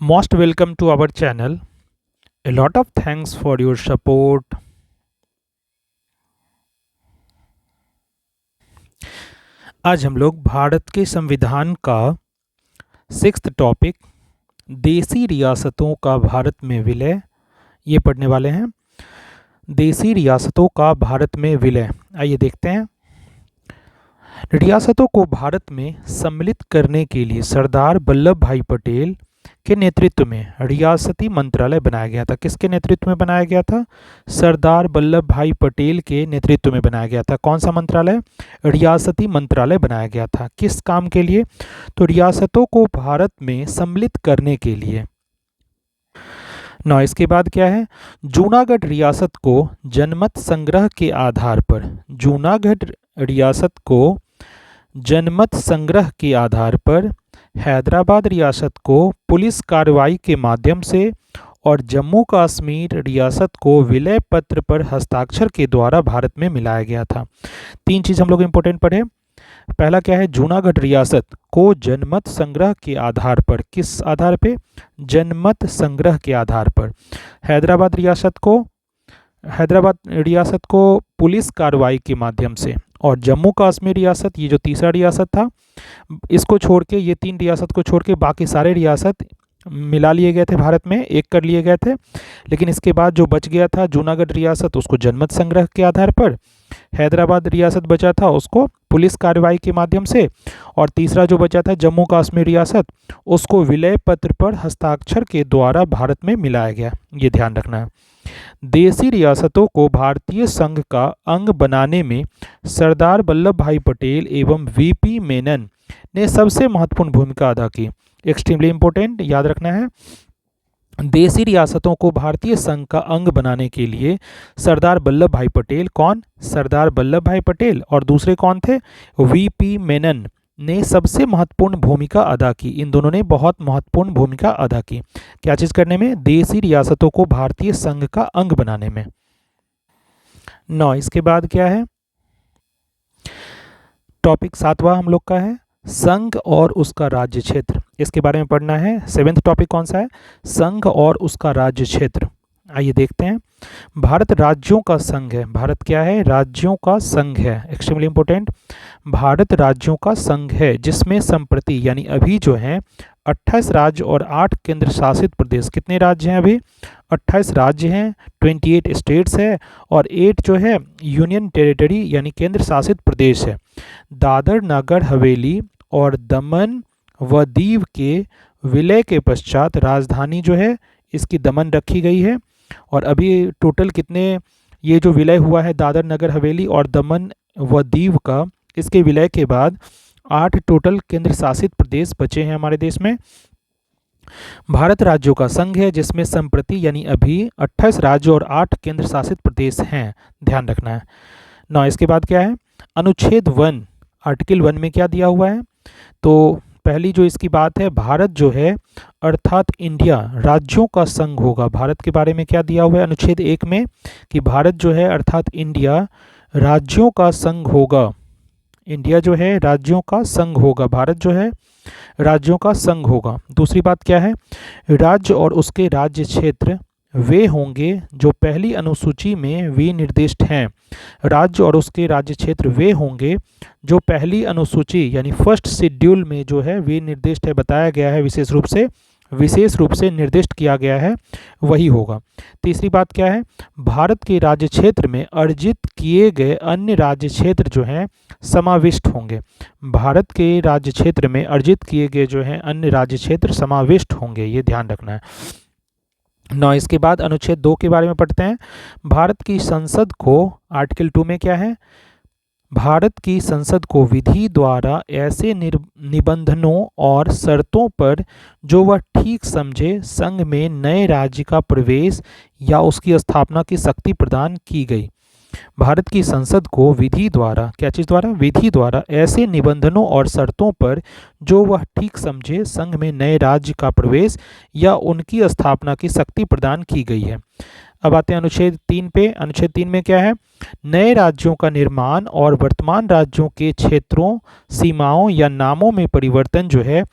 Most welcome to our channel. A lot of thanks for your support. आज हम लोग भारत के संविधान का सिक्स्थ टॉपिक देसी रियासतों का भारत में विलय ये पढ़ने वाले हैं। देसी रियासतों का भारत में विलय, आइए देखते हैं। रियासतों को भारत में सम्मिलित करने के लिए सरदार वल्लभ भाई पटेल के नेतृत्व में रियासती मंत्रालय बनाया गया था। किसके नेतृत्व में बनाया गया था? सरदार वल्लभ भाई पटेल के नेतृत्व में बनाया गया था। कौन सा मंत्रालय? रियासती मंत्रालय बनाया गया था। किस काम के लिए? तो रियासतों को भारत में सम्मिलित करने के लिए। इसके बाद क्या है? जूनागढ़ रियासत को जनमत संग्रह के आधार पर, जूनागढ़ रियासत को जनमत संग्रह के आधार पर हैदराबाद रियासत को पुलिस कार्रवाई के माध्यम से और जम्मू कश्मीर रियासत को विलय पत्र पर हस्ताक्षर के द्वारा भारत में मिलाया गया था। तीन चीज़ हम लोग इम्पोर्टेंट पढ़े। पहला क्या है? जूनागढ़ रियासत को जनमत संग्रह के आधार पर, किस आधार पे? जनमत संग्रह के आधार पर। हैदराबाद रियासत को पुलिस कार्रवाई के माध्यम से, और जम्मू कश्मीर रियासत, ये जो तीसरा रियासत था, इसको छोड़ के, ये तीन रियासत को छोड़ के बाकी सारे रियासत मिला लिए गए थे भारत में, एक कर लिए गए थे। लेकिन इसके बाद जो बच गया था जूनागढ़ रियासत, उसको जनमत संग्रह के आधार पर, हैदराबाद रियासत बचा था उसको पुलिस कार्रवाई के माध्यम से, और तीसरा जो बचा था जम्मू कश्मीर रियासत, उसको विलय पत्र पर हस्ताक्षर के द्वारा भारत में मिलाया गया। ये ध्यान रखना है। देसी रियासतों को भारतीय संघ का अंग बनाने में सरदार वल्लभ भाई पटेल एवं वीपी मेनन ने सबसे महत्वपूर्ण भूमिका अदा की। एक्सट्रीमली इंपॉर्टेंट, याद रखना है। देसी रियासतों को भारतीय संघ का अंग बनाने के लिए सरदार वल्लभ भाई पटेल, कौन? सरदार वल्लभ भाई पटेल, और दूसरे कौन थे? वीपी मेनन ने सबसे महत्वपूर्ण भूमिका अदा की। इन दोनों ने बहुत महत्वपूर्ण भूमिका अदा की। क्या चीज़ करने में? देसी रियासतों को भारतीय संघ का अंग बनाने में। इसके बाद क्या है? टॉपिक सातवां हम लोग का है संघ और उसका राज्य क्षेत्र। इसके बारे में पढ़ना है। सेवेंथ टॉपिक कौन सा है? संघ और उसका राज्य क्षेत्र। आइए देखते हैं। भारत राज्यों का संघ है। भारत क्या है? राज्यों का संघ है। एक्सट्रीमली इंपॉर्टेंट, भारत राज्यों का संघ है, जिसमें संप्रति यानी अभी जो है 28 राज्य और 8 केंद्र शासित प्रदेश। कितने राज्य हैं अभी? 28 राज्य हैं, 28 स्टेट्स है, और 8 जो है यूनियन टेरिटरी यानी केंद्र शासित प्रदेश है। दादर नगर हवेली और दमन व दीव के विलय के पश्चात राजधानी जो है इसकी दमन रखी गई है। और अभी टोटल कितने, ये जो विलय हुआ है दादर नगर हवेली और दमन व दीव का, इसके विलय के बाद 8 टोटल केंद्र शासित प्रदेश बचे हैं हमारे देश में। भारत राज्यों का संघ है, जिसमें संप्रति यानी अभी 28 राज्य और 8 केंद्र शासित प्रदेश हैं। ध्यान रखना है। इसके बाद क्या है? अनुच्छेद 1 आर्टिकल 1 में क्या दिया हुआ है? तो पहली जो इसकी बात है, भारत जो है अर्थात इंडिया राज्यों का संघ होगा। भारत के बारे में क्या दिया हुआ है अनुच्छेद 1 में? कि भारत जो है अर्थात इंडिया राज्यों का संघ होगा। इंडिया जो है राज्यों का संघ होगा। भारत जो है राज्यों का संघ होगा। दूसरी बात क्या है? राज्य और उसके राज्य क्षेत्र वे होंगे जो पहली अनुसूची में विनिर्दिष्ट हैं। राज्य और उसके राज्य क्षेत्र वे होंगे जो पहली अनुसूची यानी फर्स्ट शेड्यूल में जो है विनिर्दिष्ट है, बताया गया है, विशेष रूप से निर्दिष्ट किया गया है, वही होगा। तीसरी बात क्या है? भारत के राज्य क्षेत्र में अर्जित किए गए अन्य राज्य क्षेत्र जो हैं समाविष्ट होंगे। भारत के राज्य क्षेत्र में अर्जित किए गए जो हैं अन्य राज्य क्षेत्र समाविष्ट होंगे, ये ध्यान रखना है। इसके बाद अनुच्छेद 2 के बारे में पढ़ते हैं। भारत की संसद को, आर्टिकल 2 में क्या है? भारत की संसद को विधि द्वारा ऐसे निबंधनों और शर्तों पर जो वह ठीक समझे संघ में नए राज्य का प्रवेश या उसकी स्थापना की शक्ति प्रदान की गई। भारत की संसद को विधि द्वारा, क्या चीज़ द्वारा? विधि द्वारा ऐसे निबंधनों और शर्तों पर जो वह ठीक समझे संघ में नए राज्य का प्रवेश या उनकी स्थापना की शक्ति प्रदान की गई है। अब आते हैं अनुच्छेद 3 पे। अनुच्छेद 3 में क्या है? नए राज्यों का निर्माण और वर्तमान राज्यों के क्षेत्रों, सीमाओं या नामों में परिवर्तन जो है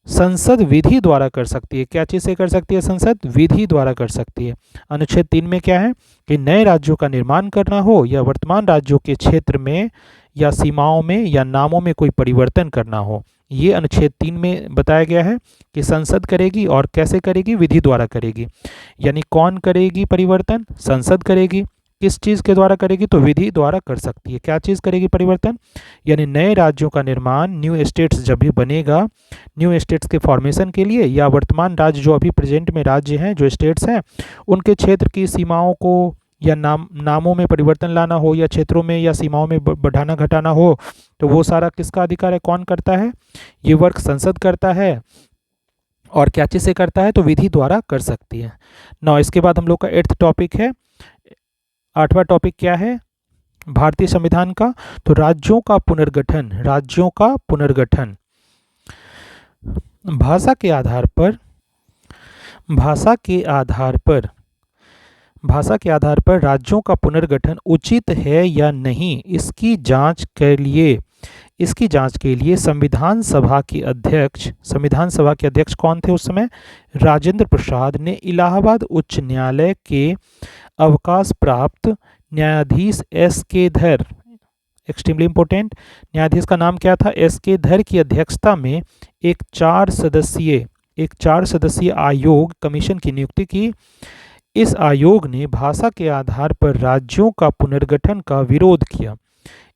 संसद विधि द्वारा कर सकती है। क्या चीज़ से कर सकती है? संसद विधि द्वारा कर सकती है। अनुच्छेद 3 में क्या है कि नए राज्यों का निर्माण करना हो या वर्तमान राज्यों के क्षेत्र में या सीमाओं में या नामों में कोई परिवर्तन करना हो, ये अनुच्छेद 3 में बताया गया है कि संसद करेगी। और कैसे करेगी? विधि द्वारा करेगी। यानी कौन करेगी परिवर्तन? संसद करेगी। किस चीज़ के द्वारा करेगी? तो विधि द्वारा कर सकती है। क्या चीज़ करेगी परिवर्तन? यानी नए राज्यों का निर्माण, न्यू स्टेट्स जब भी बनेगा, न्यू स्टेट्स के फॉर्मेशन के लिए, या वर्तमान राज्य जो अभी प्रेजेंट में राज्य हैं, जो स्टेट्स हैं, उनके क्षेत्र की सीमाओं को या नामों में परिवर्तन लाना हो, या क्षेत्रों में या सीमाओं में बढ़ाना घटाना हो, तो वो सारा किसका अधिकार है? कौन करता है? ये वर्क संसद करता है। और क्या चीज़ से करता है? तो विधि द्वारा कर सकती है। नौ, इसके बाद हम लोग का 8th टॉपिक है। 8वां टॉपिक क्या है भारतीय संविधान का? तो राज्यों का पुनर्गठन। राज्यों का पुनर्गठन भाषा के आधार पर, भाषा के आधार पर, भाषा के आधार पर राज्यों का पुनर्गठन उचित है या नहीं, इसकी जांच के लिए, इसकी जांच के लिए संविधान सभा के अध्यक्ष कौन थे उस समय? राजेंद्र प्रसाद ने इलाहाबाद उच्च न्यायालय के अवकाश प्राप्त न्यायाधीश एस के धर, एक्सट्रीमली इंपॉर्टेंट, न्यायाधीश का नाम क्या था? एस के धर की अध्यक्षता में एक 4 सदस्यीय आयोग कमीशन की नियुक्ति की। इस आयोग ने भाषा के आधार पर राज्यों का पुनर्गठन का विरोध किया।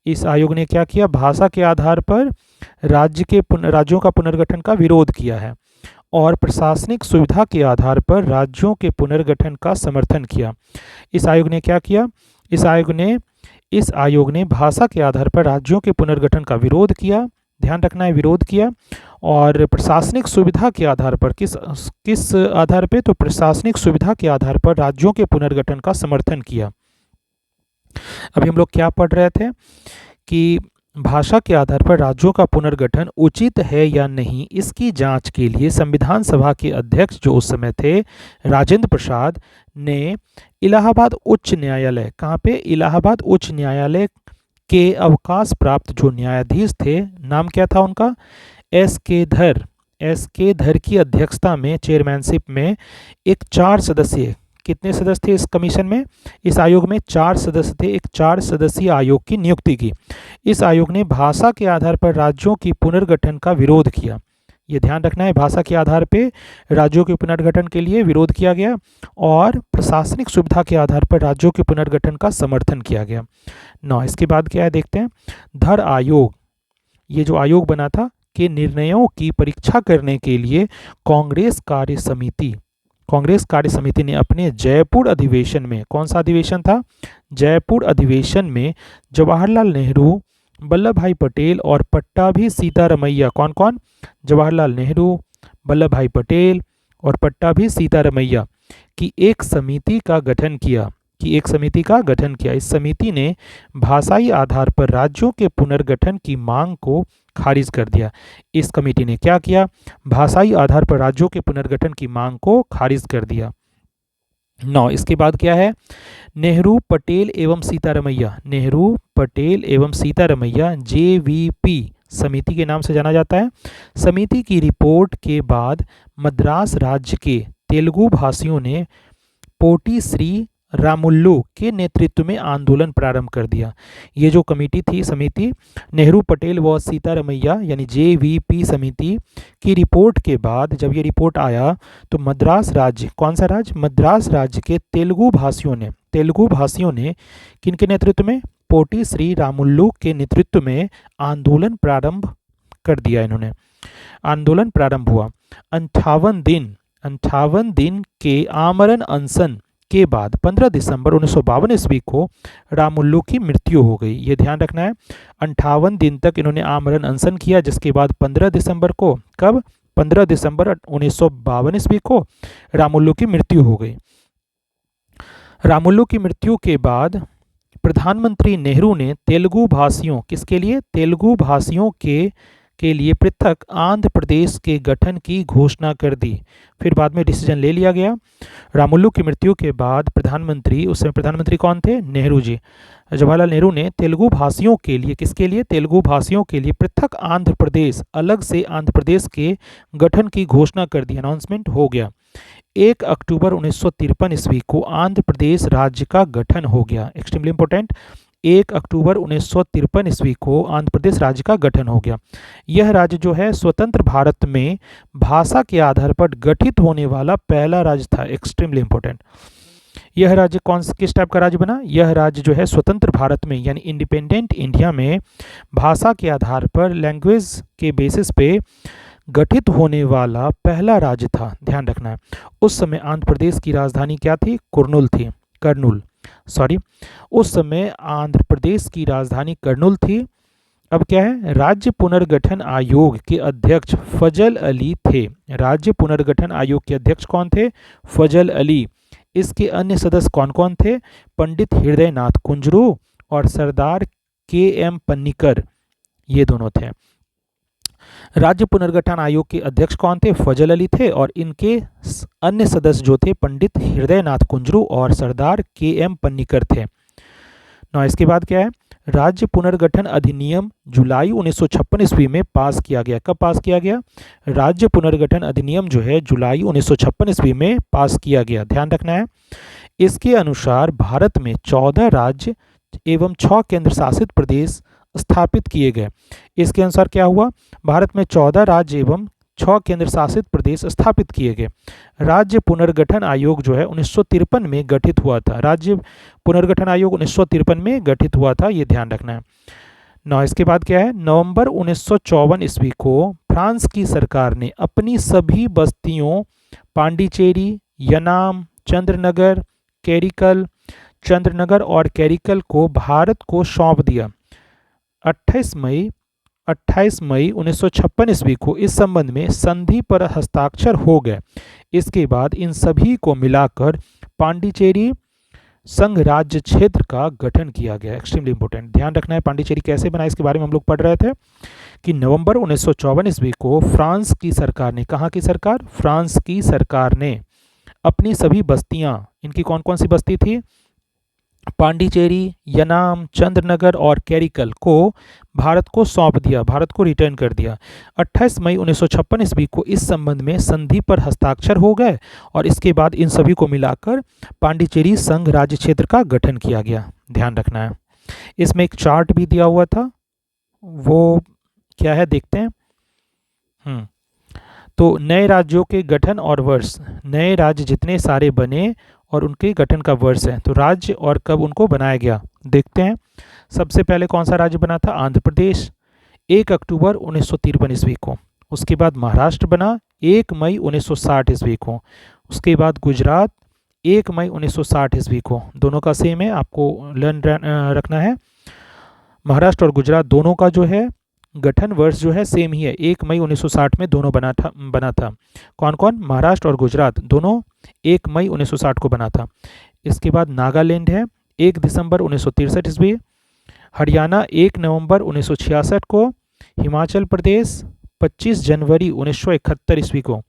इस आयोग ने क्या किया? भाषा के आधार पर राज्यों का पुनर्गठन का विरोध किया है और प्रशासनिक सुविधा के आधार पर राज्यों के पुनर्गठन का समर्थन किया। इस आयोग ने क्या किया? इस आयोग ने भाषा के आधार पर राज्यों के पुनर्गठन का विरोध किया, ध्यान रखना है, विरोध किया। और प्रशासनिक सुविधा के आधार पर, किस आधार पे? तो प्रशासनिक सुविधा के आधार पर राज्यों के पुनर्गठन का समर्थन किया। अभी हम लोग क्या पढ़ रहे थे कि भाषा के आधार पर राज्यों का पुनर्गठन उचित है या नहीं, इसकी जांच के लिए संविधान सभा के अध्यक्ष जो उस समय थे राजेंद्र प्रसाद ने इलाहाबाद उच्च न्यायालय, कहाँ पे? इलाहाबाद उच्च न्यायालय के अवकाश प्राप्त जो न्यायाधीश थे, नाम क्या था उनका? एस के धर की अध्यक्षता में, चेयरमैनशिप में एक 4 सदस्यीय, कितने सदस्य थे इस कमीशन में? इस आयोग में 4 सदस्य थे। एक 4 सदस्यीय आयोग की नियुक्ति की। इस आयोग ने भाषा के आधार पर राज्यों की पुनर्गठन का विरोध किया। ये ध्यान रखना है, भाषा के आधार पे राज्यों के पुनर्गठन के लिए विरोध किया गया और प्रशासनिक सुविधा के आधार पर राज्यों के पुनर्गठन का समर्थन किया गया। 9, इसके बाद क्या है देखते हैं। धर आयोग, ये जो आयोग बना था, के निर्णयों की परीक्षा करने के लिए कांग्रेस कार्य समिति ने अपने जयपुर अधिवेशन में, कौन सा अधिवेशन था? जयपुर अधिवेशन में जवाहरलाल नेहरू, वल्लभ भाई पटेल और पट्टाभी सीतारमैया, कौन कौन? जवाहरलाल नेहरू, वल्लभ भाई पटेल और पट्टाभी सीतारमैया की एक समिति का गठन किया। इस समिति ने भाषाई आधार पर राज्यों के पुनर्गठन की मांग को खारिज कर दिया। इस कमेटी ने क्या किया? भाषाई आधार पर राज्यों के पुनर्गठन की मांग को खारिज कर दिया। 9, इसके बाद क्या है? नेहरू पटेल एवं सीतारमैया JVP समिति के नाम से जाना जाता है। समिति की रिपोर्ट के बाद मद्रास राज्य के तेलुगु भाषियों ने पोटी श्री रामुल्लू के नेतृत्व में आंदोलन प्रारंभ कर दिया। ये जो कमेटी थी, समिति, नेहरू पटेल व सीतारमैया यानी JVP समिति की रिपोर्ट के बाद, जब ये रिपोर्ट आया तो मद्रास राज्य, कौन सा राज्य? मद्रास राज्य के तेलुगु भाषियों ने किनके नेतृत्व में? पोटी श्री रामुल्लू के नेतृत्व में आंदोलन प्रारंभ कर दिया। इन्होंने आंदोलन प्रारंभ हुआ। 58 दिन के आमरण अनशन के बाद 15 दिसंबर 1952 ईस्वी को रामुल्लू की मृत्यु हो गई। ये ध्यान रखना है, 58 दिन तक इन्होंने आमरण अनशन किया, जिसके बाद 15 दिसंबर को, कब? 15 दिसंबर 1952 ईस्वी को रामुल्लू की मृत्यु हो गई। रामुल्लू की मृत्यु के बाद प्रधानमंत्री नेहरू ने तेलुगु भाषियों, किसके लिए? तेलुगु भाषियों के के लिए पृथक आंध्र प्रदेश के गठन की घोषणा कर दी। फिर बाद में डिसीजन ले लिया गया। रामुलु की मृत्यु के बाद प्रधानमंत्री, उस समय प्रधानमंत्री कौन थे? नेहरू जी। जवाहरलाल नेहरू ने तेलुगु भाषियों के लिए, किसके लिए? तेलुगु भाषियों के लिए पृथक आंध्र प्रदेश, अलग से आंध्र प्रदेश के गठन की घोषणा कर दी, अनाउंसमेंट हो गया। 1 अक्टूबर 1953 ईस्वी को आंध्र प्रदेश राज्य का गठन हो गया। एक्सट्रीमली इंपॉर्टेंट, 1 अक्टूबर 1953 ईस्वी को आंध्र प्रदेश राज्य का गठन हो गया। यह राज्य जो है स्वतंत्र भारत में भाषा के आधार पर गठित होने वाला पहला राज्य था। एक्सट्रीमली इंपॉर्टेंट, यह राज्य किस टाइप का राज्य बना? यह राज्य जो है स्वतंत्र भारत में यानी इंडिपेंडेंट इंडिया में भाषा के आधार पर, लैंग्वेज के बेसिस पे गठित होने वाला पहला राज्य था। ध्यान रखना है। उस समय आंध्र प्रदेश की राजधानी क्या थी? कर्नूल। उस समय आंध्र प्रदेश की राजधानी कर्नूल थी। अब क्या है? राज्य पुनर्गठन आयोग के अध्यक्ष फजल अली थे। राज्य पुनर्गठन आयोग के अध्यक्ष कौन थे? फजल अली। इसके अन्य सदस्य कौन कौन थे? पंडित हृदयनाथ कुंजरू और सरदार KM पन्नीकर, ये दोनों थे। राज्य पुनर्गठन आयोग के अध्यक्ष कौन थे? फजल अली थे और इनके अन्य सदस्य जो थे पंडित हृदयनाथ कुंजरू और सरदार KM पन्नीकर थे। ना इसके बाद क्या है? राज्य पुनर्गठन अधिनियम जुलाई 1956 ईस्वी में पास किया गया। कब पास किया गया? राज्य पुनर्गठन अधिनियम जो है जुलाई 1956 ईस्वी में पास किया गया। ध्यान रखना है। इसके अनुसार भारत में 14 राज्य एवं 6 केंद्र शासित प्रदेश स्थापित किए गए। इसके अनुसार क्या हुआ? भारत में 14 राज्य एवं 6 केंद्र शासित प्रदेश स्थापित किए गए। राज्य पुनर्गठन आयोग जो है 1953 में गठित हुआ था। राज्य पुनर्गठन आयोग 1953 में गठित हुआ था, ये ध्यान रखना है। ना इसके बाद क्या है? नवंबर 1954 ईस्वी को फ्रांस की सरकार ने अपनी सभी बस्तियों पांडिचेरी, यनाम, चंद्रनगर और कैरिकल को भारत को सौंप दिया। 28 मई 1956 ईस्वी को इस संबंध में संधि पर हस्ताक्षर हो गए। इसके बाद इन सभी को मिलाकर पांडिचेरी संघ राज्य क्षेत्र का गठन किया गया। एक्सट्रीमली इंपॉर्टेंट, ध्यान रखना है। पांडिचेरी कैसे बना, इसके बारे में हम लोग पढ़ रहे थे कि नवंबर 1954 ईस्वी को फ्रांस की सरकार ने, कहाँ की सरकार? फ्रांस की सरकार ने अपनी सभी बस्तियां, इनकी कौन कौन सी बस्ती थी? पांडिचेरी, यनाम, चंद्रनगर और कैरिकल को भारत को सौंप दिया, भारत को रिटर्न कर दिया। 28 मई 1956 ईस्वी को इस संबंध में संधि पर हस्ताक्षर हो गए और इसके बाद इन सभी को मिलाकर पांडिचेरी संघ राज्य क्षेत्र का गठन किया गया। ध्यान रखना है। इसमें एक चार्ट भी दिया हुआ था, वो क्या है देखते हैं। तो नए राज्यों के गठन और वर्ष, नए राज्य जितने सारे बने और उनके गठन का वर्ष है, तो राज्य और कब उनको बनाया गया देखते हैं। सबसे पहले कौन सा राज्य बना था? आंध्र प्रदेश, 1 अक्टूबर 1953 ईस्वी को। उसके बाद महाराष्ट्र बना 1 मई 1960 ईस्वी को। उसके बाद गुजरात 1 मई 1960 ईस्वी को। दोनों का सेम है, आपको लर्न रखना है। महाराष्ट्र और गुजरात दोनों का जो है गठन वर्ष जो है सेम ही है, 1 मई 1960 में दोनों बना था। कौन कौन? महाराष्ट्र और गुजरात दोनों 1 मई 1960 को बना था। इसके बाद नागालैंड है 1 दिसंबर 1963 ईस्वी, हरियाणा 1 नवंबर 1966 को, हिमाचल प्रदेश 25 जनवरी 1971 ईस्वी को,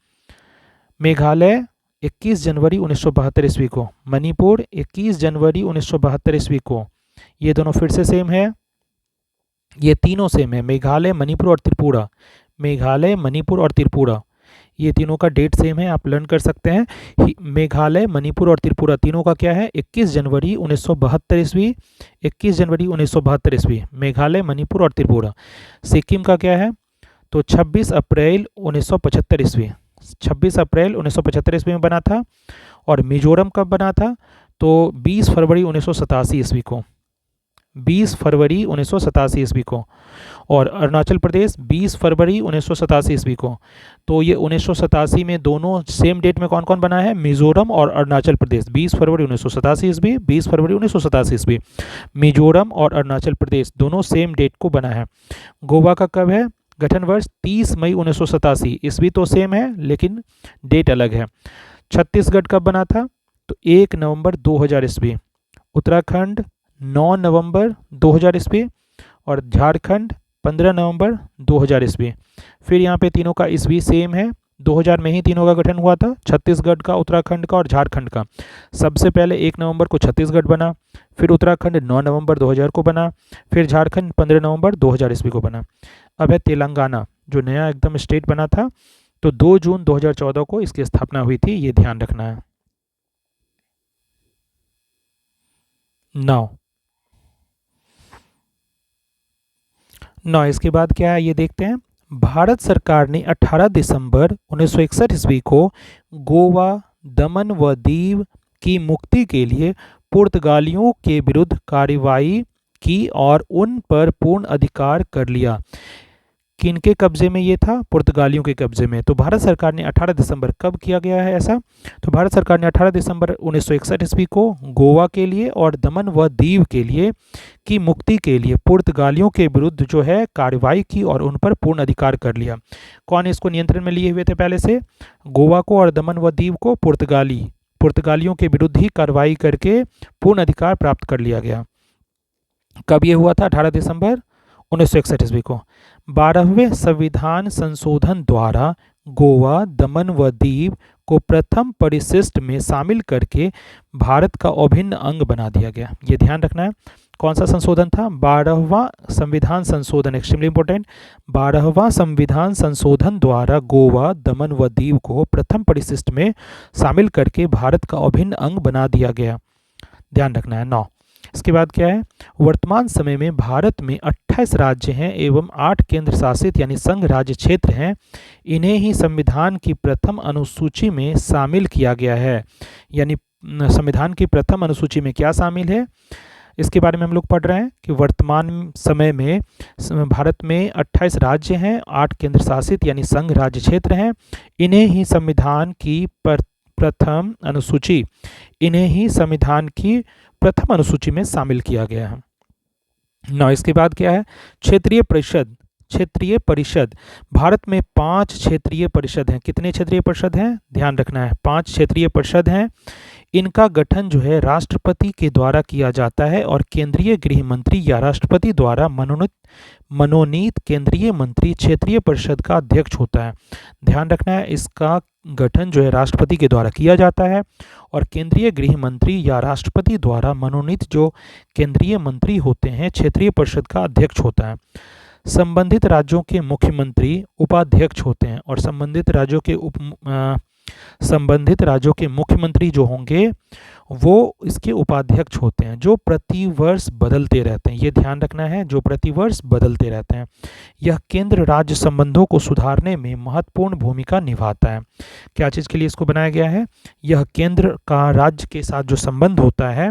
मेघालय 21 जनवरी 1972 ईस्वी को, मणिपुर 21 जनवरी 1972 ईस्वी को। ये दोनों फिर से सेम है, ये तीनों सेम है, मेघालय, मणिपुर और त्रिपुरा। मेघालय, मणिपुर और त्रिपुरा, ये तीनों का डेट सेम है, आप लर्न कर सकते हैं। मेघालय, मणिपुर और त्रिपुरा तीनों का क्या है? 21 जनवरी 1972 ईस्वी, 21 जनवरी 1972 ईस्वी, मेघालय, मणिपुर और त्रिपुरा। सिक्किम का क्या है? तो 26 अप्रैल 1975 ईस्वी, 26 अप्रैल 1975 ईस्वी में बना था। और मिजोरम कब बना था? तो 20 फरवरी 1987 ईस्वी को, 20 फरवरी 1987 ईस्वी को। और अरुणाचल प्रदेश 20 फरवरी 1987 ईस्वी को। तो ये 1987 में दोनों सेम डेट में कौन कौन बना है? मिजोरम और अरुणाचल प्रदेश। 20 फरवरी 1987 ईस्वी, 20 फरवरी 1987 ईस्वी, मिजोरम और अरुणाचल प्रदेश दोनों सेम डेट को बना है। गोवा का कब है गठन वर्ष? 30 मई 1987 ईस्वी, तो सेम है लेकिन डेट अलग है। छत्तीसगढ़ कब बना था? तो 1 नवंबर 2000 ईस्वी। उत्तराखंड 9 नवंबर 2000 ईस्वी। और झारखंड 15 नवंबर 2000 ईस्वी। फिर यहाँ पे तीनों का ईस्वी सेम है, 2000 में ही तीनों का गठन हुआ था, छत्तीसगढ़ का, उत्तराखंड का और झारखंड का। सबसे पहले 1 नवंबर को छत्तीसगढ़ बना, फिर उत्तराखंड 9 नवंबर 2000 को बना, फिर झारखंड 15 नवंबर 2000 ईस्वी को बना। अब है तेलंगाना, जो नया एकदम स्टेट बना था, तो 2 जून 2014 को इसकी स्थापना हुई थी, ये ध्यान रखना है। 9 इसके बाद क्या है ये देखते हैं। भारत सरकार ने 18 दिसंबर 1961 ईस्वी को गोवा, दमन व दीव की मुक्ति के लिए पुर्तगालियों के विरुद्ध कार्रवाई की और उन पर पूर्ण अधिकार कर लिया। किनके कब्जे में ये था? पुर्तगालियों के कब्जे में। तो भारत सरकार ने 18 दिसंबर कब किया गया है ऐसा? तो भारत सरकार ने 18 दिसंबर 1961 ईस्वी को गोवा के लिए और दमन व दीव के लिए की मुक्ति के लिए पुर्तगालियों के विरुद्ध जो है कार्रवाई की और उन पर पूर्ण अधिकार कर लिया। कौन इसको नियंत्रण में लिए हुए थे पहले से? गोवा को और दमन व दीव को पुर्तगालियों के विरुद्ध ही कार्रवाई करके पूर्ण अधिकार प्राप्त कर लिया गया। कब ये हुआ था? 18 दिसंबर 1961 ईस्वी को। 12वें संविधान संशोधन द्वारा गोवा, दमन व दीव को प्रथम परिशिष्ट में शामिल करके भारत का अभिन्न अंग बना दिया गया। ये ध्यान रखना है। कौन सा संशोधन था? 12वां संविधान संशोधन, एक्सट्रीमली इंपॉर्टेंट। 12वां संविधान संशोधन द्वारा गोवा, दमन व दीव को प्रथम परिशिष्ट में शामिल करके भारत का अभिन्न अंग बना दिया गया। ध्यान रखना है। 9 इसके बाद क्या है? वर्तमान समय में भारत में 28 राज्य हैं एवं 8 केंद्र शासित यानी संघ राज्य क्षेत्र हैं। इन्हें ही संविधान की प्रथम अनुसूची में शामिल किया गया है। यानी संविधान की प्रथम अनुसूची में क्या शामिल है, इसके बारे में हम लोग पढ़ रहे हैं कि वर्तमान समय में भारत में 28 राज्य हैं, 8 केंद्र शासित यानी संघ राज्य क्षेत्र हैं। इन्हें ही संविधान की प्रथम अनुसूची में शामिल किया गया है। 9 इसके बाद क्या है? क्षेत्रीय परिषद। भारत में 5 क्षेत्रीय परिषद हैं। कितने क्षेत्रीय परिषद हैं? ध्यान रखना है, 5 क्षेत्रीय परिषद हैं। इनका गठन जो है राष्ट्रपति के द्वारा किया जाता है और केंद्रीय गृह मंत्री या राष्ट्रपति द्वारा मनोनीत केंद्रीय मंत्री क्षेत्रीय परिषद का अध्यक्ष होता है। ध्यान रखना है, इसका गठन जो है राष्ट्रपति के द्वारा किया जाता है और केंद्रीय गृह मंत्री या राष्ट्रपति द्वारा मनोनीत जो केंद्रीय मंत्री होते हैं क्षेत्रीय परिषद का अध्यक्ष होता है। संबंधित राज्यों के मुख्यमंत्री उपाध्यक्ष होते हैं और संबंधित राज्यों के मुख्यमंत्री जो होंगे वो इसके उपाध्यक्ष होते हैं, जो प्रतिवर्ष बदलते रहते हैं। ये ध्यान रखना है, जो प्रतिवर्ष बदलते रहते हैं। यह केंद्र राज्य संबंधों को सुधारने में महत्वपूर्ण भूमिका निभाता है। क्या चीज़ के लिए इसको बनाया गया है? यह केंद्र का राज्य के साथ जो संबंध होता है,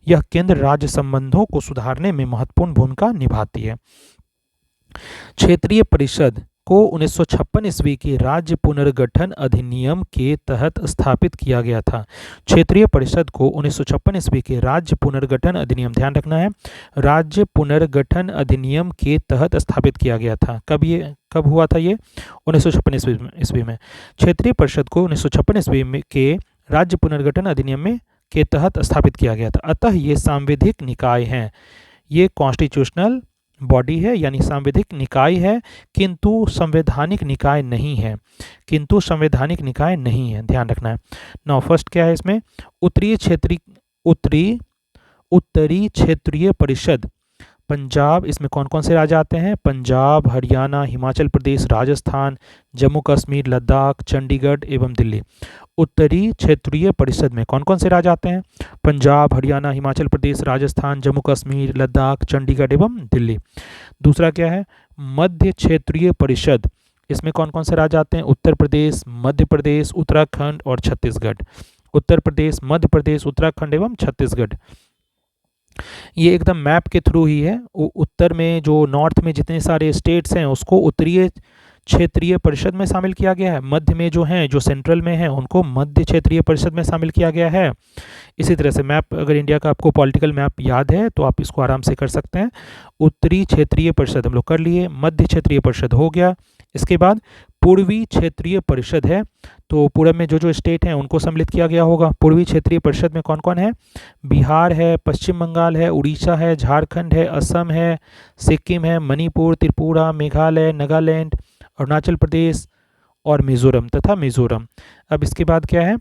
यह केंद्र राज्य संबंधों को सुधारने में महत्वपूर्ण भूमिका निभाती है। क्षेत्रीय परिषद को 1956 ईस्वी के राज्य पुनर्गठन अधिनियम के तहत स्थापित किया गया था। क्षेत्रीय परिषद को 1956 ईस्वी के राज्य पुनर्गठन अधिनियम, ध्यान रखना है, राज्य पुनर्गठन अधिनियम के तहत स्थापित किया गया था। कब हुआ था ये? 1956 ईस्वी में। क्षेत्रीय परिषद को 1956 ईस्वी के राज्य पुनर्गठन अधिनियम के तहत स्थापित किया गया था। अतः ये सांविधिक निकाय हैं। ये कॉन्स्टिट्यूशनल बॉडी है यानी सांविधिक निकाय है, किंतु संवैधानिक निकाय नहीं है। ध्यान रखना है। नाउ फर्स्ट क्या है इसमें? उत्तरी क्षेत्रीय परिषद। पंजाब, इसमें कौन कौन से राज्य आते हैं? पंजाब, हरियाणा, हिमाचल प्रदेश, राजस्थान, जम्मू कश्मीर, लद्दाख, चंडीगढ़ एवं दिल्ली। उत्तरी क्षेत्रीय परिषद में कौन कौन से राज्य आते हैं? पंजाब, हरियाणा, हिमाचल प्रदेश, राजस्थान, जम्मू कश्मीर, लद्दाख, चंडीगढ़ एवं दिल्ली। दूसरा क्या है? मध्य क्षेत्रीय परिषद। इसमें कौन कौन से राज्य आते हैं? उत्तर प्रदेश, मध्य प्रदेश, उत्तराखंड और छत्तीसगढ़। उत्तर प्रदेश, मध्य प्रदेश, उत्तराखंड एवं छत्तीसगढ़। ये एकदम मैप के थ्रू ही है। उत्तर में जो नॉर्थ में जितने सारे स्टेट्स हैं उसको उत्तरीय क्षेत्रीय परिषद में शामिल किया गया है। मध्य में जो हैं, जो सेंट्रल में हैं, उनको मध्य क्षेत्रीय परिषद में शामिल किया गया है। इसी तरह से मैप, अगर इंडिया का आपको पॉलिटिकल मैप याद है तो आप इसको आराम से कर सकते हैं। उत्तरी क्षेत्रीय परिषद हम लोग कर लिए, मध्य क्षेत्रीय परिषद हो गया। इसके बाद पूर्वी क्षेत्रीय परिषद है, तो पूरब में जो जो स्टेट हैं उनको सम्मिलित किया गया होगा। पूर्वी क्षेत्रीय परिषद में कौन कौन है? बिहार है, पश्चिम बंगाल है, उड़ीसा है, झारखंड है, असम है, सिक्किम है, मणिपुर, त्रिपुरा, मेघालय, नागालैंड, अरुणाचल प्रदेश और मिजोरम तथा मिजोरम। अब इसके बाद क्या है?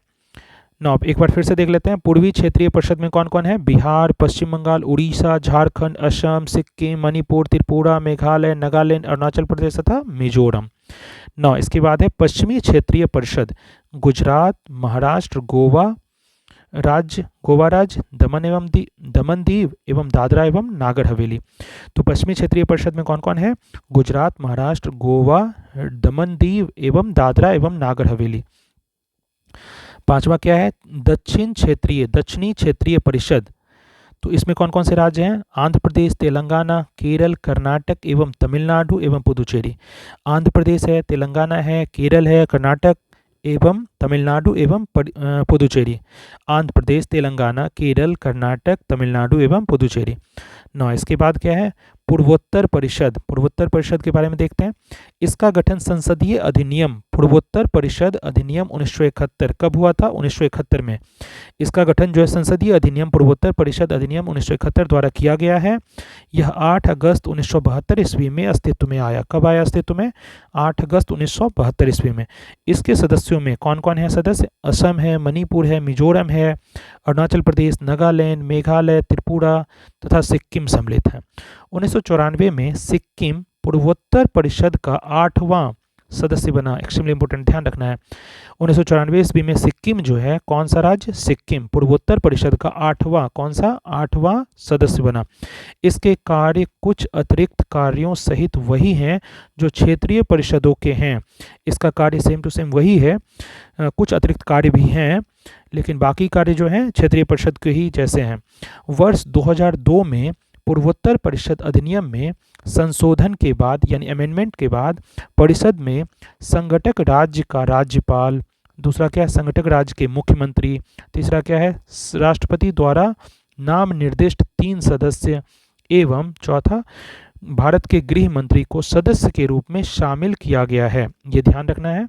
नौ, एक बार फिर से देख लेते हैं। पूर्वी क्षेत्रीय परिषद में कौन कौन है? बिहार, पश्चिम बंगाल, उड़ीसा, झारखंड, असम, सिक्किम, मणिपुर, त्रिपुरा, मेघालय, नागालैंड, अरुणाचल प्रदेश तथा मिजोरम। नौ, इसके बाद है पश्चिमी क्षेत्रीय परिषद, गुजरात, महाराष्ट्र, गोवा राज्य, दमन दीव एवं दादरा एवं नागर हवेली। तो पश्चिमी क्षेत्रीय परिषद में कौन कौन है? गुजरात, महाराष्ट्र, गोवा, दमन दीव एवं दादरा एवं नागर हवेली। पांचवा क्या है? दक्षिणी क्षेत्रीय परिषद, तो इसमें कौन कौन से राज्य हैं? आंध्र प्रदेश, तेलंगाना, केरल, कर्नाटक एवं तमिलनाडु एवं पुदुचेरी। आंध्र प्रदेश है, तेलंगाना है, केरल है, कर्नाटक एवं तमिलनाडु एवं पुदुचेरी। आंध्र प्रदेश, तेलंगाना, केरल, कर्नाटक, तमिलनाडु एवं पुदुचेरी। नौ, इसके बाद क्या है? पूर्वोत्तर परिषद। पूर्वोत्तर परिषद के बारे में देखते हैं। इसका गठन संसदीय अधिनियम पूर्वोत्तर परिषद अधिनियम 1971 कब हुआ था? 1971 में। इसका गठन जो है संसदीय अधिनियम पूर्वोत्तर परिषद अधिनियम 1971 द्वारा किया गया है। यह 8 अगस्त 1972 ईस्वी में अस्तित्व में आया। कब आया अस्तित्व में? 8 अगस्त 1972 ईस्वी में। इसके सदस्यों में कौन कौन है सदस्य? असम है, मणिपुर है, मिजोरम है, अरुणाचल प्रदेश, नागालैंड, मेघालय, त्रिपुरा तथा सिक्किम सम्मिलित है। 1994 में सिक्किम पूर्वोत्तर परिषद का 8वां सदस्य बना। एक्सट्रीमली इंपॉर्टेंट, ध्यान रखना है। 1994 ईस्वी में सिक्किम जो है, कौन सा राज्य? सिक्किम पूर्वोत्तर परिषद का 8वां सदस्य बना। इसके कार्य कुछ अतिरिक्त कार्यों सहित वही हैं जो क्षेत्रीय परिषदों के हैं। इसका कार्य सेम टू सेम वही है, कुछ अतिरिक्त कार्य भी हैं लेकिन बाकी कार्य जो हैं क्षेत्रीय परिषद के ही जैसे हैं। वर्ष 2002 में पूर्वोत्तर परिषद अधिनियम में संशोधन के बाद यानी अमेंडमेंट के बाद परिषद में संगठक राज्य का राज्यपाल, दूसरा क्या है? संगठक राज्य के मुख्यमंत्री, तीसरा क्या है? राष्ट्रपति द्वारा नाम निर्दिष्ट 3 सदस्य एवं चौथा भारत के गृह मंत्री को सदस्य के रूप में शामिल किया गया है। ये ध्यान रखना है।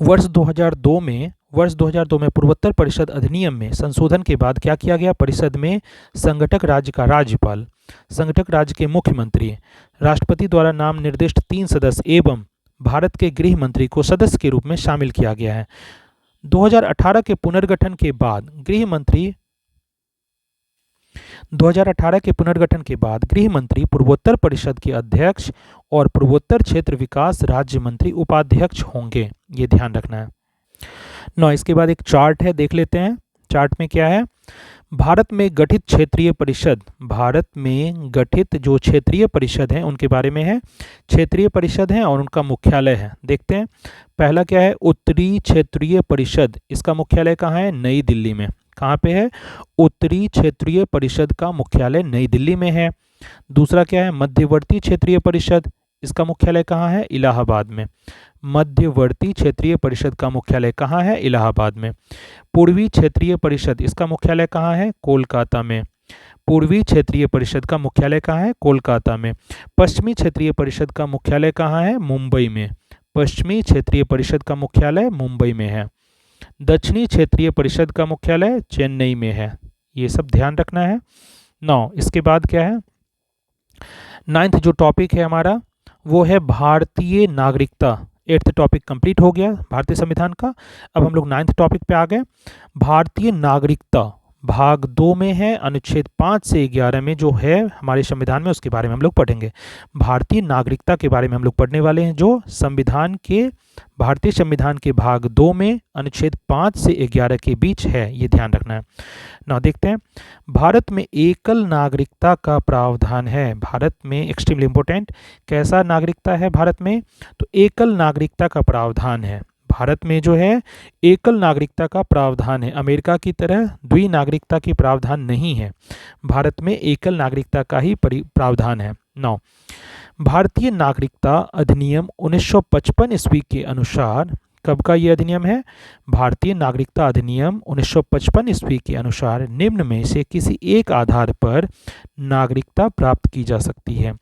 वर्ष 2002 में पूर्वोत्तर परिषद अधिनियम में संशोधन के बाद क्या किया गया? परिषद में संगठक राज्य का राज्यपाल, संगठक राज्य के मुख्यमंत्री, राष्ट्रपति द्वारा नाम निर्दिष्ट 3 सदस्य एवं भारत के गृह मंत्री को सदस्य के रूप में शामिल किया गया है। 2018 के पुनर्गठन के बाद गृह मंत्री पूर्वोत्तर परिषद के अध्यक्ष और पूर्वोत्तर क्षेत्र विकास राज्य मंत्री उपाध्यक्ष होंगे। ये ध्यान रखना है। 9, इसके बाद एक चार्ट है, देख लेते हैं। चार्ट में क्या है? भारत में गठित क्षेत्रीय परिषद, भारत में गठित जो क्षेत्रीय परिषद हैं उनके बारे में है। क्षेत्रीय परिषद हैं और उनका मुख्यालय है, देखते हैं। पहला क्या है? उत्तरी क्षेत्रीय परिषद, इसका मुख्यालय कहाँ है? नई दिल्ली में। कहाँ पे है? उत्तरी क्षेत्रीय परिषद का मुख्यालय नई दिल्ली में है। दूसरा क्या है? मध्यवर्ती क्षेत्रीय परिषद, इसका मुख्यालय कहाँ है? इलाहाबाद में। मध्यवर्ती क्षेत्रीय परिषद का मुख्यालय कहाँ है? इलाहाबाद में। पूर्वी क्षेत्रीय परिषद, इसका मुख्यालय कहाँ है? कोलकाता में। पूर्वी क्षेत्रीय परिषद का मुख्यालय कहाँ है? कोलकाता में। पश्चिमी क्षेत्रीय परिषद का मुख्यालय कहाँ है? मुंबई में। पश्चिमी क्षेत्रीय परिषद का मुख्यालय मुंबई में है। दक्षिणी क्षेत्रीय परिषद का मुख्यालय चेन्नई में है। ये सब ध्यान रखना है। 9, इसके बाद क्या है? 9th जो टॉपिक है हमारा वो है भारतीय नागरिकता। 8th टॉपिक कंप्लीट हो गया भारतीय संविधान का। अब हम लोग 9th टॉपिक पे आ गए। भारतीय नागरिकता भाग 2 में है, अनुच्छेद 5 से 11 में जो है हमारे संविधान में, उसके बारे में हम लोग पढ़ेंगे। भारतीय नागरिकता के बारे में हम लोग पढ़ने वाले हैं, जो भारतीय संविधान के भाग 2 में अनुच्छेद 5 से 11 के बीच है। ये ध्यान रखना है। ना देखते हैं, भारत में एकल नागरिकता का प्रावधान है। भारत में एक्सट्रीमली इंपॉर्टेंट, कैसा नागरिकता है भारत में? तो एकल नागरिकता का प्रावधान है। भारत में जो है एकल नागरिकता का प्रावधान है। अमेरिका की तरह द्विनागरिकता की प्रावधान नहीं है, भारत में एकल नागरिकता का ही प्रावधान है। 9, भारतीय नागरिकता अधिनियम 1955 ईस्वी के अनुसार कब का ये अधिनियम है? भारतीय नागरिकता अधिनियम 1955 ईस्वी के अनुसार निम्न में से किसी एक आधार पर नागरिकता प्राप्त की जा सकती है।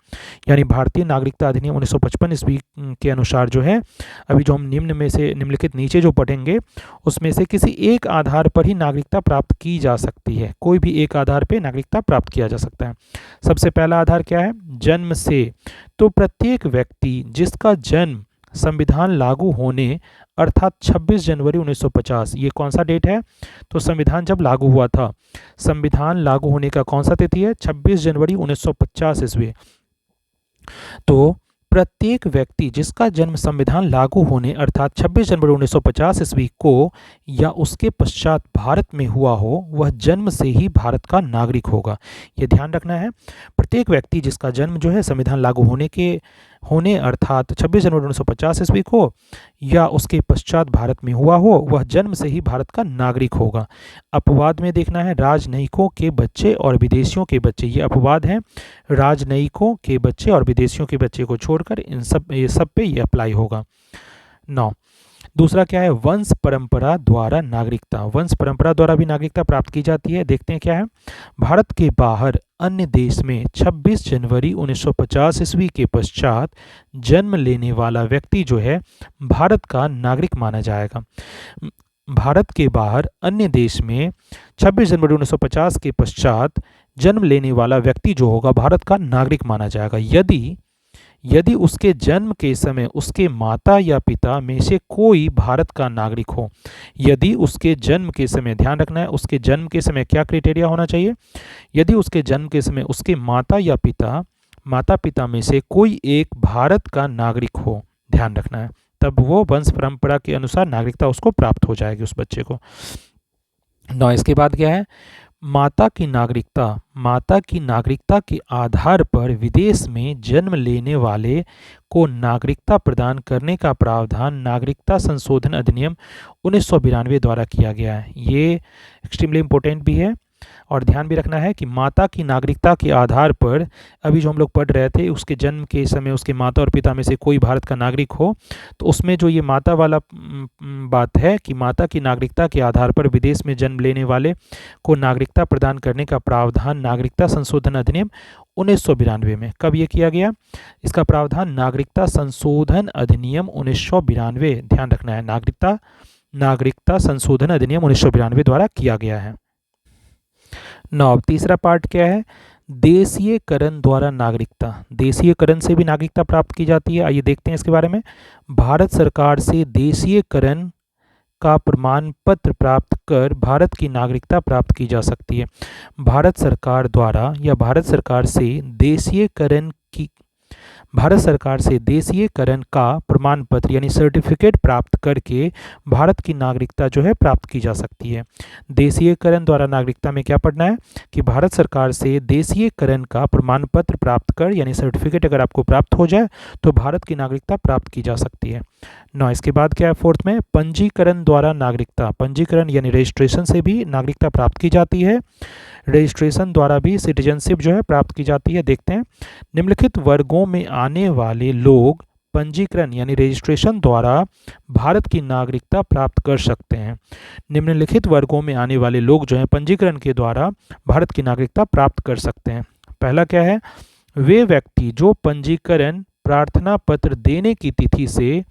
यानी भारतीय नागरिकता अधिनियम 1955 ईस्वी के अनुसार जो है, अभी जो हम निम्न में से निम्नलिखित नीचे जो पढ़ेंगे उसमें से किसी एक आधार पर ही नागरिकता प्राप्त की जा सकती है। कोई भी एक आधार पर नागरिकता प्राप्त किया जा सकता है। सबसे पहला आधार क्या है? जन्म से। तो प्रत्येक व्यक्ति जिसका जन्म संविधान लागू होने अर्थात 26 जनवरी 1950, ये कौन सा डेट है? तो संविधान जब लागू हुआ था, संविधान लागू होने का कौन सा तिथि है? 26 जनवरी 1950 ईस्वी। तो प्रत्येक व्यक्ति जिसका जन्म संविधान लागू होने अर्थात 26 जनवरी 1950 ईस्वी को या उसके पश्चात भारत में हुआ हो, वह जन्म से ही भारत का नागरिक होगा। ये ध्यान रखना है। प्रत्येक व्यक्ति जिसका जन्म जो है संविधान लागू होने अर्थात 26 जनवरी 1950 ईस्वी को या उसके पश्चात भारत में हुआ हो, वह जन्म से ही भारत का नागरिक होगा। अपवाद में देखना है राजनयिकों के बच्चे और विदेशियों के बच्चे, ये अपवाद हैं। राजनयिकों के बच्चे और विदेशियों के बच्चे को छोड़कर इन सब पे ये अप्लाई होगा। 9, दूसरा क्या है? वंश परंपरा द्वारा नागरिकता। वंश परंपरा द्वारा भी नागरिकता प्राप्त की जाती है। देखते हैं क्या है। भारत के बाहर अन्य देश में 26 जनवरी 1950 ईस्वी के पश्चात जन्म लेने वाला व्यक्ति जो है भारत का नागरिक माना जाएगा। भारत के बाहर अन्य देश में 26 जनवरी 1950 के पश्चात जन्म लेने वाला व्यक्ति जो होगा भारत का नागरिक माना जाएगा यदि उसके जन्म के समय उसके माता या पिता में से कोई भारत का नागरिक हो। यदि उसके जन्म के समय, ध्यान रखना है, उसके जन्म के समय क्या क्राइटेरिया होना चाहिए? यदि उसके जन्म के समय उसके माता पिता में से कोई एक भारत का नागरिक हो, ध्यान रखना है, तब वो वंश परंपरा के अनुसार नागरिकता उसको प्राप्त हो जाएगी, उस बच्चे को। 9, इसके बाद क्या है? माता की नागरिकता के आधार पर विदेश में जन्म लेने वाले को नागरिकता प्रदान करने का प्रावधान नागरिकता संशोधन अधिनियम 1992 द्वारा किया गया है। ये एक्सट्रीमली इम्पोर्टेंट भी है और ध्यान भी रखना है कि माता की नागरिकता के आधार पर, अभी जो हम लोग पढ़ रहे थे, उसके जन्म के समय उसके माता और पिता में से कोई भारत का नागरिक हो, तो उसमें जो ये माता वाला बात है कि माता की नागरिकता के आधार पर विदेश में जन्म लेने वाले को नागरिकता प्रदान करने का प्रावधान नागरिकता संशोधन अधिनियम 1992 में। कब ये किया गया? इसका प्रावधान नागरिकता संशोधन अधिनियम 1992, ध्यान रखना है, नागरिकता संशोधन अधिनियम 1992 द्वारा किया गया है। 9, तीसरा पार्ट क्या है? देशीयकरण द्वारा नागरिकता। देशीयकरण से भी नागरिकता प्राप्त की जाती है। आइए देखते हैं इसके बारे में। भारत सरकार से देशीयकरण का प्रमाण पत्र प्राप्त कर भारत की नागरिकता प्राप्त की जा सकती है। भारत सरकार द्वारा या भारत सरकार से देशीयकरण का प्रमाण पत्र यानी सर्टिफिकेट प्राप्त करके भारत की नागरिकता जो है प्राप्त की जा सकती है। देशीयकरण द्वारा नागरिकता में क्या पढ़ना है कि भारत सरकार से देशीयकरण का प्रमाण पत्र प्राप्त कर यानी सर्टिफिकेट अगर आपको प्राप्त हो जाए तो भारत की नागरिकता प्राप्त की जा सकती है। 9, इसके बाद क्या है? 4th में पंजीकरण द्वारा नागरिकता। पंजीकरण यानी रजिस्ट्रेशन से भी नागरिकता प्राप्त की जाती है। रजिस्ट्रेशन द्वारा भी सिटीजनशिप जो है प्राप्त की जाती है। देखते हैं, निम्नलिखित वर्गों में आने वाले लोग पंजीकरण यानी रजिस्ट्रेशन द्वारा भारत की नागरिकता प्राप्त कर सकते हैं। निम्नलिखित वर्गों में आने वाले लोग जो हैं पंजीकरण के द्वारा भारत की नागरिकता प्राप्त कर सकते हैं। पहला क्या है? वे व्यक्ति जो पंजीकरण प्रार्थना पत्र देने की तिथि से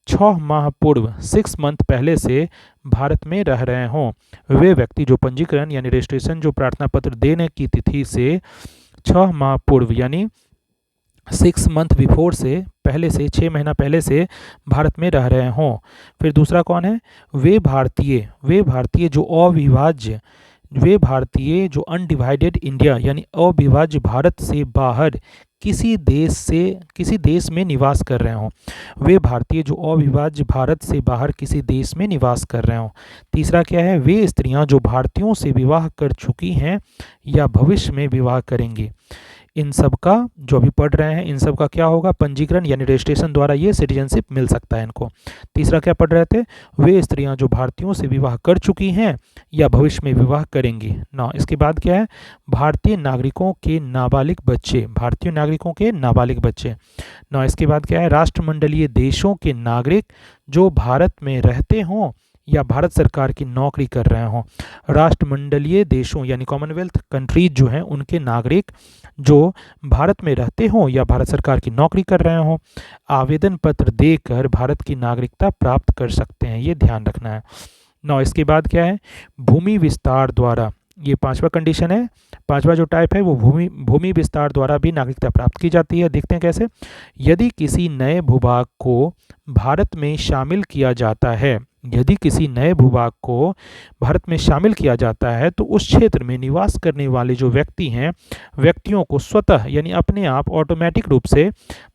6 माह पूर्व 6 मंथ पहले से भारत में रह रहे हों। वे व्यक्ति जो पंजीकरण यानी रजिस्ट्रेशन जो प्रार्थना पत्र देने की तिथि से 6 माह पूर्व यानी 6 मंथ बिफोर से, पहले से 6 महीना पहले से भारत में रह रहे हों। फिर दूसरा कौन है? वे भारतीय जो अनडिवाइडेड इंडिया यानी अविभाज्य भारत से बाहर किसी देश में निवास कर रहे हों। वे भारतीय जो अविभाज्य भारत से बाहर किसी देश में निवास कर रहे हों। तीसरा क्या है? वे स्त्रियां जो भारतीयों से विवाह कर चुकी हैं या भविष्य में विवाह करेंगी। इन सब का जो अभी पढ़ रहे हैं इन सब का क्या होगा, पंजीकरण यानी रजिस्ट्रेशन द्वारा ये सिटीजनशिप मिल सकता है इनको। तीसरा क्या पढ़ रहे थे, वे स्त्रियां जो भारतीयों से विवाह कर चुकी हैं या भविष्य में विवाह करेंगी। ना इसके बाद क्या है, भारतीय नागरिकों के नाबालिग बच्चे, भारतीय नागरिकों के नाबालिग बच्चे। ना इसके बाद क्या है, राष्ट्रमंडलीय देशों के नागरिक जो भारत में रहते हों या भारत सरकार की नौकरी कर रहे हों। राष्ट्रमंडलीय देशों यानी कॉमनवेल्थ कंट्रीज जो हैं उनके नागरिक जो भारत में रहते हों या भारत सरकार की नौकरी कर रहे हों, आवेदन पत्र देकर भारत की नागरिकता प्राप्त कर सकते हैं, ये ध्यान रखना है। नौ इसके बाद क्या है, भूमि विस्तार द्वारा, ये पांचवा कंडीशन है, पांचवा जो टाइप है वो भूमि विस्तार द्वारा भी नागरिकता प्राप्त की जाती है। देखते हैं कैसे, यदि किसी नए भूभाग को भारत में शामिल किया जाता है, यदि किसी नए भूभाग को भारत में शामिल किया जाता है तो उस क्षेत्र में निवास करने वाले जो व्यक्ति हैं, व्यक्तियों को स्वतः यानी अपने आप ऑटोमेटिक रूप से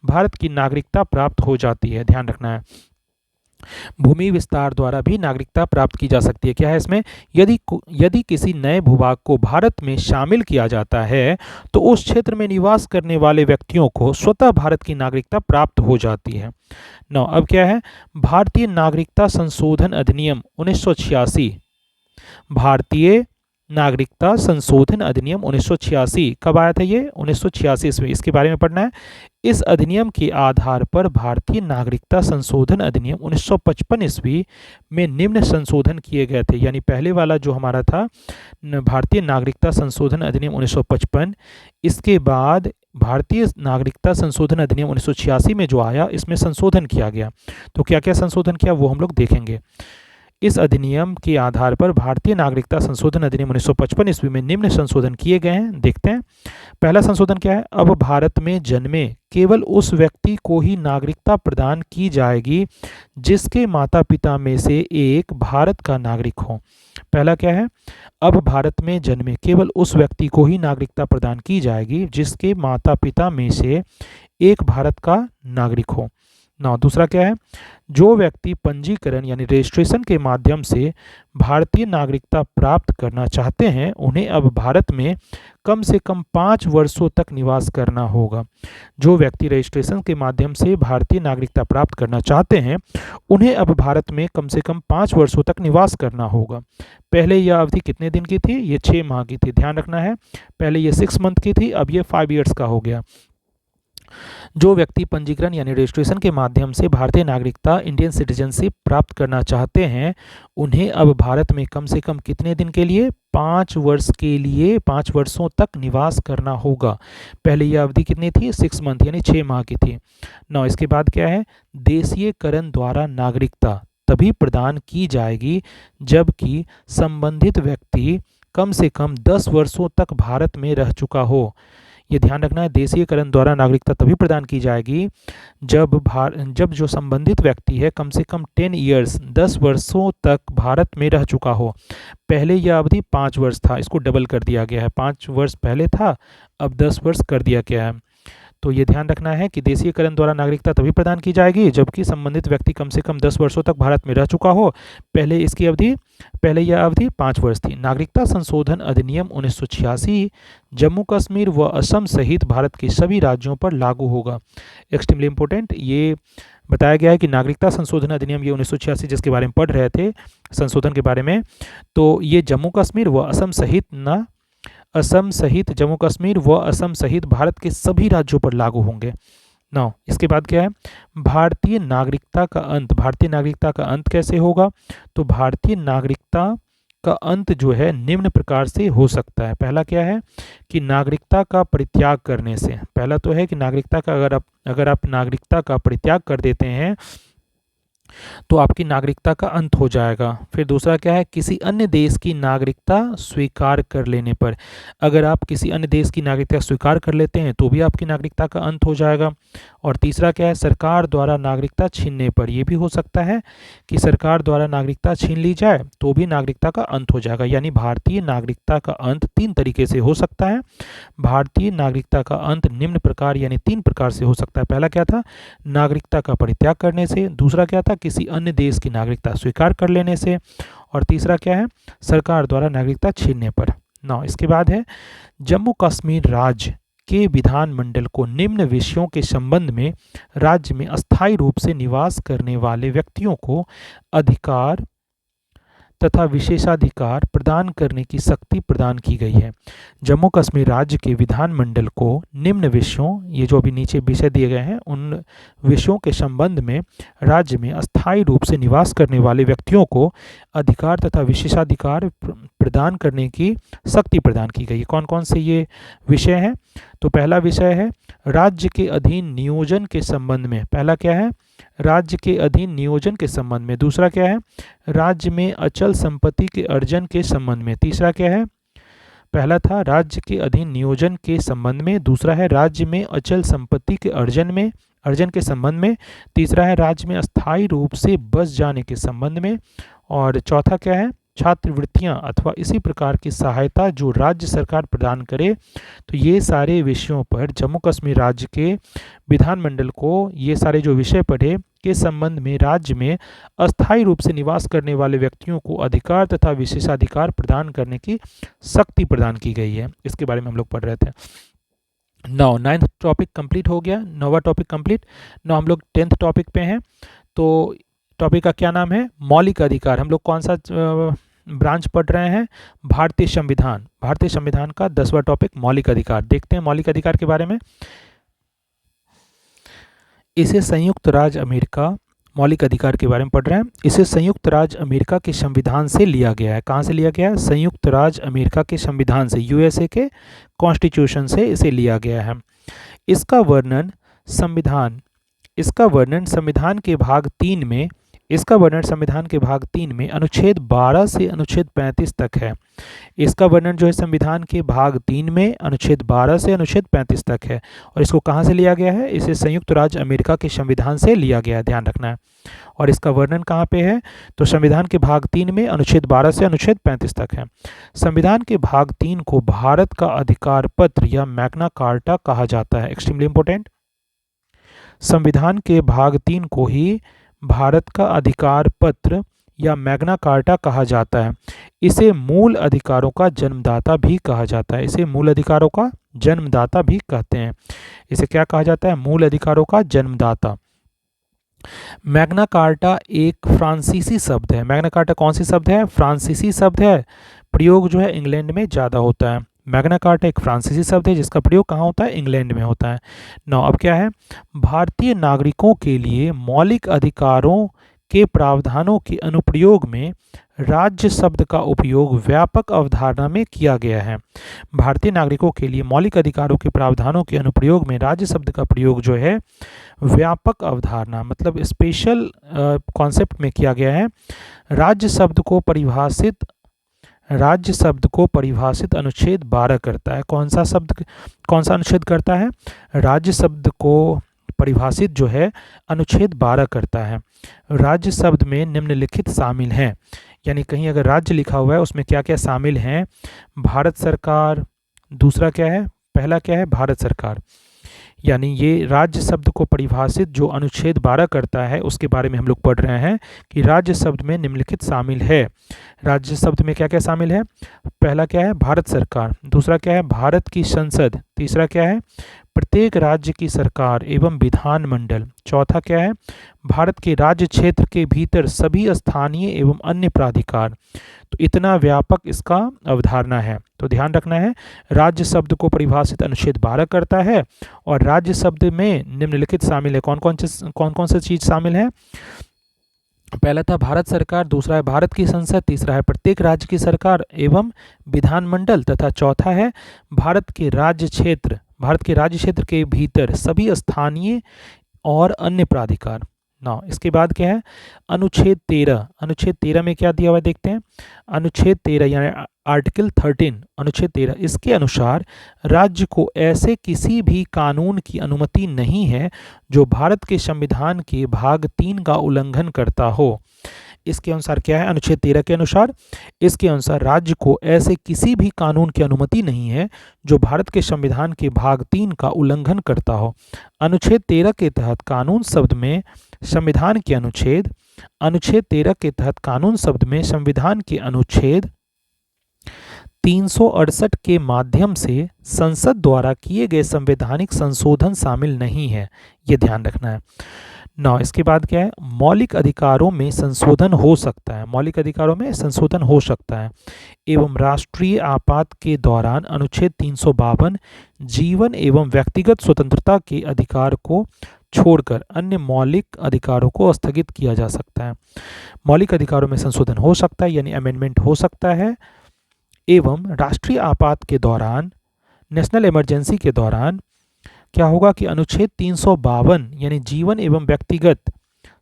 भारत की नागरिकता प्राप्त हो जाती है, ध्यान रखना है। भूमि विस्तार द्वारा भी नागरिकता प्राप्त की जा सकती है। क्या है इसमें, यदि किसी नए भूभाग को भारत में शामिल किया जाता है तो उस क्षेत्र में निवास करने वाले व्यक्तियों को स्वतः भारत की नागरिकता प्राप्त हो जाती है। नौ अब क्या है, भारतीय नागरिकता संशोधन अधिनियम 1986, भारतीय नागरिकता संशोधन अधिनियम 1986 कब आया था, ये 1986 ईस्वी, इसके बारे में पढ़ना है। इस अधिनियम के आधार पर भारतीय नागरिकता संशोधन अधिनियम 1955 ईस्वी में निम्न संशोधन किए गए थे। यानी पहले वाला जो हमारा था भारतीय नागरिकता संशोधन अधिनियम 1955, इसके बाद भारतीय नागरिकता संशोधन अधिनियम 1986 में जो आया इसमें संशोधन किया गया। तो क्या क्या संशोधन किया वो हम लोग देखेंगे। इस अधिनियम के आधार पर भारतीय नागरिकता संशोधन अधिनियम 1955 ईस्वी में निम्न संशोधन किए गए हैं, देखते हैं। पहला संशोधन क्या है, अब भारत में जन्मे केवल उस व्यक्ति को ही नागरिकता प्रदान की जाएगी जिसके माता पिता में से एक भारत का नागरिक हो। पहला क्या है, अब भारत में जन्मे केवल उस व्यक्ति को ही नागरिकता प्रदान की जाएगी जिसके माता पिता में से एक भारत का नागरिक हो। ना दूसरा क्या है, जो व्यक्ति पंजीकरण यानी रजिस्ट्रेशन के माध्यम से भारतीय नागरिकता प्राप्त करना चाहते हैं उन्हें अब भारत में कम से कम 5 वर्षों तक निवास करना होगा। जो व्यक्ति रजिस्ट्रेशन के माध्यम से भारतीय नागरिकता प्राप्त करना चाहते हैं उन्हें अब भारत में कम से कम 5 वर्षों तक निवास करना होगा। पहले यह अवधि कितने दिन की थी, ये 6 माह की थी, ध्यान रखना है। पहले ये 6 मंथ की थी, अब ये 5 ईयर्स का हो गया। जो व्यक्ति पंजीकरण यानी रजिस्ट्रेशन के माध्यम से भारतीय नागरिकता इंडियन सिटीजनशिप प्राप्त करना चाहते हैं उन्हें अब भारत में कम से कम कितने दिन के लिए, 5 वर्ष के लिए, 5 वर्षों तक निवास करना होगा। पहले यह अवधि कितनी थी, 6 मंथ यानी 6 माह की थी। नौ इसके बाद क्या है, देशीयकरण द्वारा नागरिकता तभी प्रदान की जाएगी जबकि संबंधित व्यक्ति कम से कम 10 वर्षों तक भारत में रह चुका हो। ये ध्यान रखना है, देशीयकरण द्वारा नागरिकता तभी प्रदान की जाएगी जब जो संबंधित व्यक्ति है कम से कम 10 ईयर्स 10 वर्षों तक भारत में रह चुका हो। पहले यह अवधि 5 वर्ष था, इसको डबल कर दिया गया है, 5 वर्ष पहले था अब 10 वर्ष कर दिया गया है। तो ये ध्यान रखना है कि देशीयकरण द्वारा नागरिकता तभी प्रदान की जाएगी जबकि संबंधित व्यक्ति कम से कम 10 वर्षों तक भारत में रह चुका हो। पहले यह अवधि 5 वर्ष थी। नागरिकता संशोधन अधिनियम 1986 जम्मू कश्मीर व असम सहित भारत के सभी राज्यों पर लागू होगा। एक्सट्रीमली इंपॉर्टेंट, ये बताया गया है कि नागरिकता संशोधन अधिनियम ये 1986 जिसके बारे में पढ़ रहे थे संशोधन के बारे में, तो ये जम्मू कश्मीर व असम सहित भारत के सभी राज्यों पर लागू होंगे। नौ इसके बाद क्या है, भारतीय नागरिकता का अंत कैसे होगा, तो भारतीय नागरिकता का अंत जो है निम्न प्रकार से हो सकता है। पहला क्या है कि नागरिकता का परित्याग करने से, पहला तो है कि नागरिकता का अगर आप नागरिकता का परित्याग कर देते हैं तो आपकी नागरिकता का अंत हो जाएगा। फिर दूसरा क्या है, किसी अन्य देश की नागरिकता स्वीकार कर लेने पर, अगर आप किसी अन्य देश की नागरिकता स्वीकार कर लेते हैं तो भी आपकी नागरिकता का अंत हो जाएगा। और तीसरा क्या है, सरकार द्वारा नागरिकता छीनने पर, यह भी हो सकता है कि सरकार द्वारा नागरिकता छीन ली जाए तो भी नागरिकता का अंत हो जाएगा। यानी भारतीय नागरिकता का अंत 3 तरीके से हो सकता है। भारतीय नागरिकता का अंत निम्न प्रकार यानी 3 प्रकार से हो सकता है। पहला क्या था, नागरिकता का परित्याग करने से, दूसरा क्या था, किसी अन्य देश की नागरिकता स्वीकार कर लेने से, और तीसरा क्या है, सरकार द्वारा नागरिकता छीनने पर। नौ इसके बाद है, जम्मू कश्मीर राज्य के विधानमंडल को निम्न विषयों के संबंध में राज्य में अस्थायी रूप से निवास करने वाले व्यक्तियों को अधिकार तथा विशेषाधिकार प्रदान करने की शक्ति प्रदान की गई है। जम्मू कश्मीर राज्य के विधानमंडल को निम्न विषयों, ये जो अभी नीचे विषय दिए गए हैं, उन विषयों के संबंध में राज्य में अस्थायी रूप से निवास करने वाले व्यक्तियों को अधिकार तथा विशेषाधिकार प्रदान करने की शक्ति प्रदान की गई है। कौन कौन से ये विषय हैं? तो पहला विषय है राज्य के अधीन नियोजन के संबंध में। पहला क्या है? राज्य के अधीन नियोजन के संबंध में। दूसरा क्या है? राज्य में अचल संपत्ति के अर्जन के संबंध में। तीसरा क्या है? पहला था राज्य के अधीन नियोजन के संबंध में, दूसरा है राज्य में अचल संपत्ति के अर्जन के संबंध में, तीसरा है राज्य में अस्थायी रूप से बस जाने के संबंध में, और चौथा क्या है? छात्रवृत्तियां अथवा इसी प्रकार की सहायता जो राज्य सरकार प्रदान करे। तो ये सारे विषयों पर जम्मू कश्मीर राज्य के विधानमंडल को ये सारे जो विषय पढ़े के संबंध में राज्य में अस्थायी रूप से निवास करने वाले व्यक्तियों को अधिकार तथा विशेषाधिकार प्रदान करने की शक्ति प्रदान की गई है। इसके बारे में हम लोग पढ़ रहे थे। नौ 9th टॉपिक कंप्लीट हो गया, 9वां टॉपिक कंप्लीट। नौ हम लोग 10th टॉपिक पे हैं। तो टॉपिक का क्या नाम है? मौलिक अधिकार। हम लोग कौन सा ब्रांच पढ़ रहे हैं? भारतीय संविधान। भारतीय संविधान का 10वां टॉपिक मौलिक अधिकार। देखते हैं मौलिक अधिकार के बारे में। इसे संयुक्त राज्य अमेरिका, मौलिक अधिकार के बारे में पढ़ रहे हैं। इसे संयुक्त राज्य अमेरिका के संविधान से लिया गया है। कहाँ से लिया गया है? संयुक्त राज्य अमेरिका के संविधान से, यूएसए के कॉन्स्टिट्यूशन से इसे लिया गया है। इसका वर्णन संविधान के भाग 3 में, इसका वर्णन संविधान के भाग 3 में अनुच्छेद 12 से अनुच्छेद 35 तक है। इसका वर्णन जो है संविधान के भाग 3 में अनुच्छेद 12 से अनुच्छेद 35 तक है। और इसको कहाँ से लिया गया है? इसे संयुक्त राज्य अमेरिका के संविधान से लिया गया है, ध्यान रखना है। और इसका वर्णन कहाँ पे है? तो संविधान के भाग 3 में अनुच्छेद 12 से अनुच्छेद 35 तक है। संविधान के भाग 3 को भारत का अधिकार पत्र या मैग्ना कार्टा कहा जाता है। Extremely important. संविधान के भाग 3 को ही भारत का अधिकार पत्र या मैग्ना कार्टा कहा जाता है। इसे मूल अधिकारों का जन्मदाता भी कहा जाता है। इसे मूल अधिकारों का जन्मदाता भी कहते हैं। इसे क्या कहा जाता है? मूल अधिकारों का जन्मदाता। मैग्ना कार्टा एक फ्रांसीसी शब्द है। मैग्ना कार्टा कौन सी शब्द है? फ्रांसीसी शब्द है। प्रयोग जो है इंग्लैंड में ज़्यादा होता है। मैग्ना कार्टा एक फ्रांसीसी शब्द है जिसका प्रयोग कहाँ होता है? इंग्लैंड में होता है। नौ अब क्या है? भारतीय नागरिकों के लिए मौलिक अधिकारों के प्रावधानों के अनुप्रयोग में राज्य शब्द का उपयोग व्यापक अवधारणा में किया गया है। भारतीय नागरिकों के लिए मौलिक अधिकारों के प्रावधानों के अनुप्रयोग में राज्य शब्द का प्रयोग जो है व्यापक अवधारणा मतलब स्पेशल कॉन्सेप्ट में किया गया है। राज्य शब्द को परिभाषित अनुच्छेद 12 करता है। कौन सा अनुच्छेद करता है? राज्य शब्द को परिभाषित जो है अनुच्छेद 12 करता है। राज्य शब्द में निम्नलिखित शामिल हैं, यानी कहीं अगर राज्य लिखा हुआ है उसमें क्या क्या शामिल हैं? भारत सरकार। दूसरा क्या है? पहला क्या है? भारत सरकार। यानी ये राज्य शब्द को परिभाषित जो अनुच्छेद 12 करता है उसके बारे में हम लोग पढ़ रहे हैं कि राज्य शब्द में निम्नलिखित शामिल है। राज्य शब्द में क्या क्या शामिल है? पहला क्या है? भारत सरकार। दूसरा क्या है? भारत की संसद। तीसरा क्या है? प्रत्येक राज्य की सरकार एवं विधानमंडल। चौथा क्या है? भारत के राज्य क्षेत्र के भीतर सभी स्थानीय एवं अन्य प्राधिकार। तो इतना व्यापक इसका अवधारणा है, तो ध्यान रखना है। राज्य शब्द को परिभाषित अनुच्छेद 12 करता है और राज्य शब्द में निम्नलिखित शामिल है। कौन कौन सी चीज शामिल है? पहला था भारत सरकार, दूसरा है भारत की संसद, तीसरा है प्रत्येक राज्य की सरकार एवं विधानमंडल तथा चौथा है भारत के राज्य क्षेत्र के भीतर सभी स्थानीय और अन्य प्राधिकार। ना इसके बाद क्या है? अनुच्छेद 13। अनुच्छेद 13 में क्या दिया हुआ है देखते हैं। अनुच्छेद 13 यानी आर्टिकल 13 अनुच्छेद 13, इसके अनुसार राज्य को ऐसे किसी भी कानून की अनुमति नहीं है जो भारत के संविधान के भाग 3 का उल्लंघन करता हो। इसके अनुसार क्या है? अनुच्छेद 13 के अनुसार, इसके अनुसार राज्य को ऐसे किसी भी कानून की अनुमति नहीं है जो भारत के संविधान के भाग 3 का उल्लंघन करता हो। अनुच्छेद 13 के तहत कानून शब्द में संविधान के अनुच्छेद 13 के तहत कानून शब्द में संविधान के अनुच्छेद 368 के माध्यम से संसद द्वारा किए गए संवैधानिक संशोधन शामिल नहीं है, ये ध्यान रखना है। नौ, इसके बाद क्या है, मौलिक अधिकारों में संशोधन हो सकता है, मौलिक अधिकारों में संशोधन हो सकता है एवं राष्ट्रीय आपात के दौरान अनुच्छेद 352 जीवन एवं व्यक्तिगत स्वतंत्रता के अधिकार को छोड़कर अन्य मौलिक अधिकारों को स्थगित किया जा सकता है। मौलिक अधिकारों में संशोधन हो सकता है यानी अमेंडमेंट हो सकता है एवं राष्ट्रीय आपात के दौरान, नेशनल इमरजेंसी के दौरान क्या होगा कि अनुच्छेद 352 यानी जीवन एवं व्यक्तिगत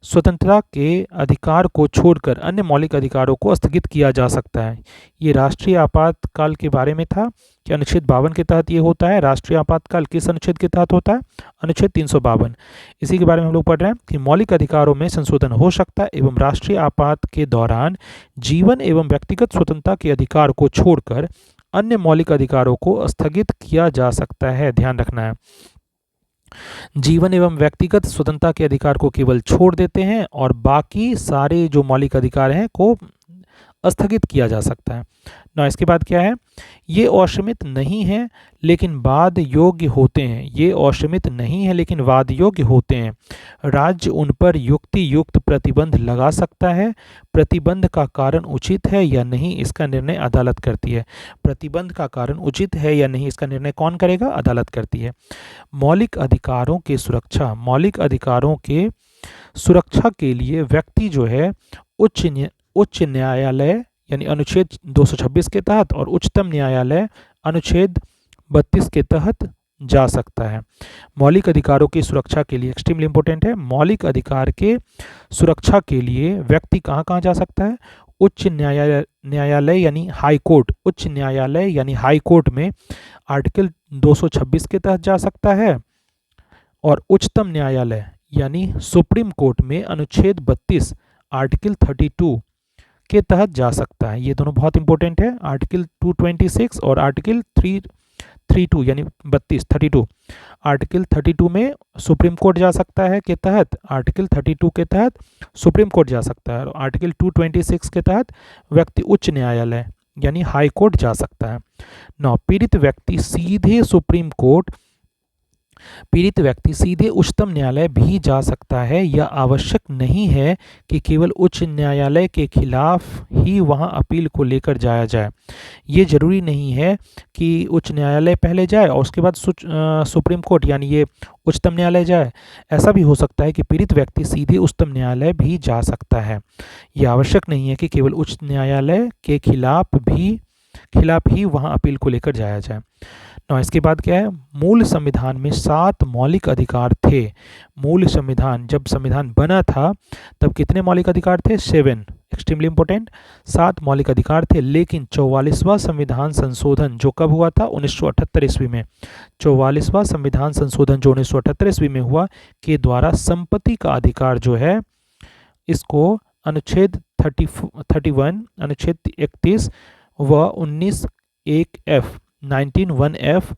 स्वतंत्रता के अधिकार को छोड़कर अन्य मौलिक अधिकारों को स्थगित किया जा सकता है। ये राष्ट्रीय आपातकाल के बारे में था कि अनुच्छेद 52 के तहत ये होता है। राष्ट्रीय आपातकाल किस अनुच्छेद के तहत होता है? अनुच्छेद 352। इसी के बारे में हम लोग पढ़ रहे हैं कि मौलिक अधिकारों में संशोधन हो सकता है एवं राष्ट्रीय आपात के दौरान जीवन एवं व्यक्तिगत स्वतंत्रता के अधिकार को छोड़कर अन्य मौलिक अधिकारों को स्थगित किया जा सकता है। ध्यान रखना है, जीवन एवं व्यक्तिगत स्वतंत्रता के अधिकार को केवल छोड़ देते हैं और बाकी सारे जो मौलिक अधिकार हैं को स्थगित किया जा सकता है ना। इसके बाद क्या है, ये असीमित नहीं है लेकिन वाद योग्य होते हैं, ये असीमित नहीं है लेकिन वाद योग्य होते हैं। राज्य उन पर युक्ति युक्त प्रतिबंध लगा सकता है, प्रतिबंध का कारण उचित है या नहीं इसका निर्णय अदालत करती है। प्रतिबंध का कारण उचित है या नहीं इसका निर्णय कौन करेगा? अदालत करती है। मौलिक अधिकारों की सुरक्षा, मौलिक अधिकारों के सुरक्षा के लिए व्यक्ति जो है उच्च न्यायालय यानी अनुच्छेद 226 के तहत और उच्चतम न्यायालय अनुच्छेद 32 के तहत जा सकता है। मौलिक अधिकारों की सुरक्षा के लिए एक्सट्रीमली इंपॉर्टेंट है, मौलिक अधिकार के सुरक्षा के लिए व्यक्ति कहाँ कहाँ जा सकता है? उच्च न्यायालय यानी हाई कोर्ट, उच्च न्यायालय यानी हाई कोर्ट में आर्टिकल 226 के तहत जा सकता है और उच्चतम न्यायालय यानी सुप्रीम कोर्ट में अनुच्छेद 32 आर्टिकल 32 के तहत जा सकता है। ये दोनों बहुत इंपॉर्टेंट है, आर्टिकल 226 और आर्टिकल 332 यानी 32 आर्टिकल 32 में सुप्रीम कोर्ट जा सकता है के तहत, आर्टिकल 32 के तहत सुप्रीम कोर्ट जा सकता है और आर्टिकल 226 के तहत व्यक्ति उच्च न्यायालय यानी हाई कोर्ट जा सकता है। नौ, पीड़ित व्यक्ति सीधे सुप्रीम कोर्ट, पीड़ित व्यक्ति सीधे उच्चतम न्यायालय भी जा सकता है। यह आवश्यक नहीं है कि केवल उच्च न्यायालय के खिलाफ ही वहां अपील को लेकर जाया जाए। ये जरूरी नहीं है कि उच्च न्यायालय पहले जाए और उसके बाद सुप्रीम कोर्ट यानी ये उच्चतम न्यायालय जाए। ऐसा भी हो सकता है कि पीड़ित व्यक्ति सीधे उच्चतम न्यायालय भी जा सकता है। यह आवश्यक नहीं है कि केवल उच्च न्यायालय के खिलाफ ही वहां अपील को लेकर जाया जाए। ना, इसके बाद क्या है, मूल संविधान में 7 मौलिक अधिकार थे। मूल संविधान, जब संविधान बना था तब कितने मौलिक अधिकार थे? 7, एक्सट्रीमली इंपॉर्टेंट, 7 मौलिक अधिकार थे। लेकिन 44वां संविधान संशोधन जो कब हुआ था? 1978 ईस्वी में। 44वां संविधान संशोधन जो 1978 ईस्वी में हुआ के द्वारा संपत्ति का अधिकार जो है इसको अनुच्छेद 31, अनुच्छेद 31 व 19(1)(f)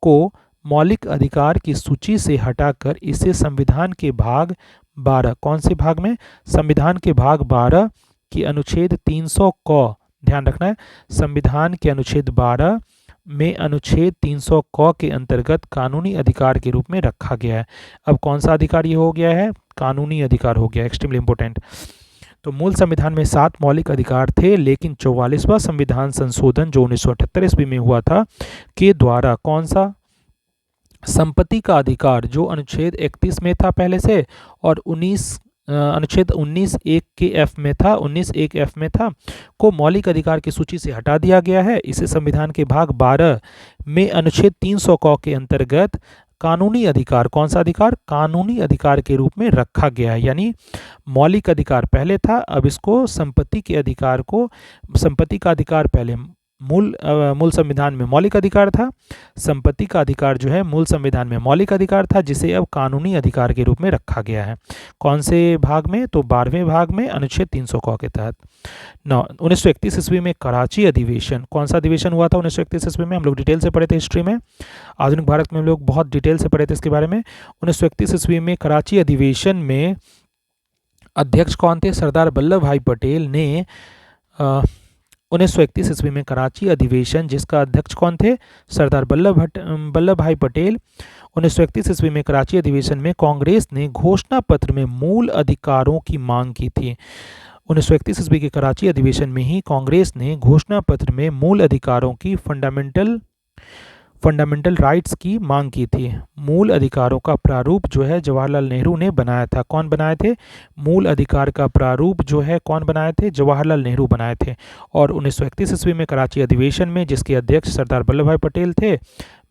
को मौलिक अधिकार की सूची से हटाकर इसे संविधान के भाग 12, कौन से भाग में? संविधान के भाग 12 की अनुच्छेद 300 क, ध्यान रखना है, संविधान के अनुच्छेद 12 में अनुच्छेद 300 क के अंतर्गत कानूनी अधिकार के रूप में रखा गया है। अब कौन सा अधिकार ये हो गया है? कानूनी अधिकार हो गया, एक्सट्रीमली इंपॉर्टेंट। तो मूल संविधान में 7 मौलिक अधिकार थे, लेकिन 44वां संविधान संशोधन जो 1978 ईस्वी में हुआ था के द्वारा कौन सा? संपत्ति का अधिकार जो अनुच्छेद 31 में था पहले से और अनुच्छेद 19(1)(f) में था, 19(1)(f) में था, को मौलिक अधिकार की सूची से हटा दिया गया है। इसे संविधान के भाग 12 में अनुच्छेद 300 क के अंतर्गत कानूनी अधिकार, कौन सा अधिकार? कानूनी अधिकार के रूप में रखा गया है। यानी मौलिक अधिकार पहले था, अब इसको संपत्ति के अधिकार को, संपत्ति का अधिकार पहले मूल संविधान में मौलिक अधिकार था, संपत्ति का अधिकार जो है मूल संविधान में मौलिक अधिकार था, जिसे अब कानूनी अधिकार के रूप में रखा गया है। कौन से भाग में? तो 12वें भाग में अनुच्छेद 300 क के तहत। 1931 ईस्वी में कराची अधिवेशन, कौन सा अधिवेशन हुआ था 1931 ईस्वी में? हम लोग डिटेल से पढ़े थे हिस्ट्री में, आधुनिक भारत में हम लोग बहुत डिटेल से पढ़े थे इसके बारे में। 1931 ईस्वी में कराची अधिवेशन में अध्यक्ष कौन थे? सरदार वल्लभ भाई पटेल ने 1931 ईस्वी में कराची अधिवेशन, जिसका अध्यक्ष कौन थे? सरदार वल्लभ भाई पटेल। 1931 ईस्वी में कराची अधिवेशन में कांग्रेस ने घोषणा पत्र में मूल अधिकारों की मांग की थी। 1931 ईस्वी के कराची अधिवेशन में ही कांग्रेस ने घोषणा पत्र में मूल अधिकारों की फंडामेंटल राइट्स की मांग की थी। मूल अधिकारों का प्रारूप जो है जवाहरलाल नेहरू ने बनाया था। कौन बनाए थे? मूल अधिकार का प्रारूप जो है कौन बनाए थे? जवाहरलाल नेहरू बनाए थे। और 1931 ईस्वी में कराची अधिवेशन में, जिसके अध्यक्ष सरदार वल्लभ भाई पटेल थे,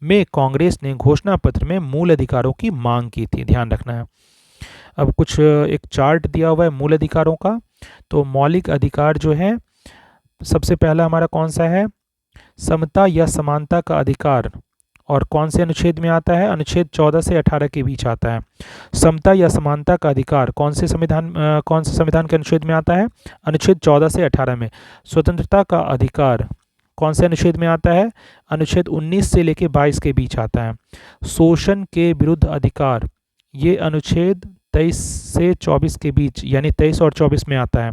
में कांग्रेस ने घोषणा पत्र में मूल अधिकारों की मांग की थी। ध्यान रखना है। अब कुछ एक चार्ट दिया हुआ है मूल अधिकारों का। तो मौलिक अधिकार जो है, सबसे पहला हमारा कौन सा है? समता या समानता का अधिकार। और कौन से अनुच्छेद में आता है? अनुच्छेद 14 से 18 के बीच आता है। समता या समानता का अधिकार कौन से संविधान के अनुच्छेद में आता है? अनुच्छेद 14 से 18 में। स्वतंत्रता का अधिकार कौन से अनुच्छेद में आता है? अनुच्छेद 19 से लेकर 22 के बीच आता है। शोषण के विरुद्ध अधिकार, ये अनुच्छेद 23 से 24 के बीच, यानी 23 और 24 में आता है।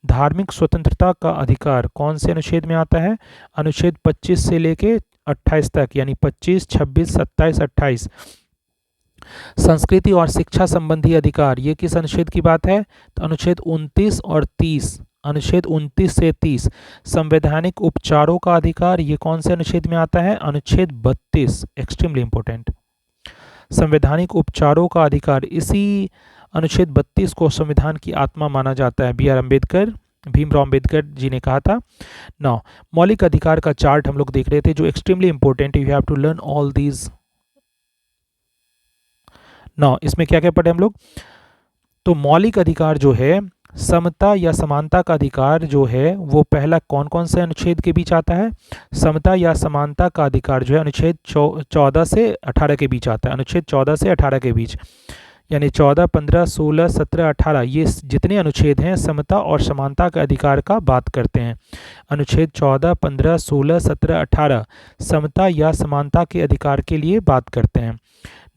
धार्मिक स्वतंत्रता का अधिकार कौन से अनुच्छेद में आता है? अनुच्छेद 25 से लेके 28 तक, यानी 25, 26, 27, 28। संस्कृति और शिक्षा संबंधी अधिकार, ये किस अनुच्छेद की बात है? तो अनुच्छेद 29 और 30, अनुच्छेद 29 से 30। संवैधानिक उपचारों का अधिकार, ये कौन से अनुच्छेद में आता है? अनुच्छेद 32, एक्सट्रीमली इंपॉर्टेंट। संवैधानिक उपचारों का अधिकार, इसी अनुच्छेद 32 को संविधान की आत्मा माना जाता है। भीमराव अम्बेडकर जी ने कहा था। नाउ मौलिक अधिकार का चार्ट हम लोग देख रहे थे, जो extremely important, you have to learn all these. Now इसमें क्या क्या पढ़े हम लोग? तो मौलिक अधिकार जो है, समता या समानता का अधिकार जो है, वो पहला कौन कौन से अनुच्छेद के बीच आता है? समता या समानता का अधिकार जो है अनुच्छेद 14 से 18 के बीच आता है। अनुच्छेद 14 से 18 के बीच, यानी 14, 15, 16, 17, 18, ये जितने अनुच्छेद हैं समता और समानता के अधिकार का बात करते हैं। अनुच्छेद 14, 15, 16, 17, 18 समता या समानता के अधिकार के लिए बात करते हैं।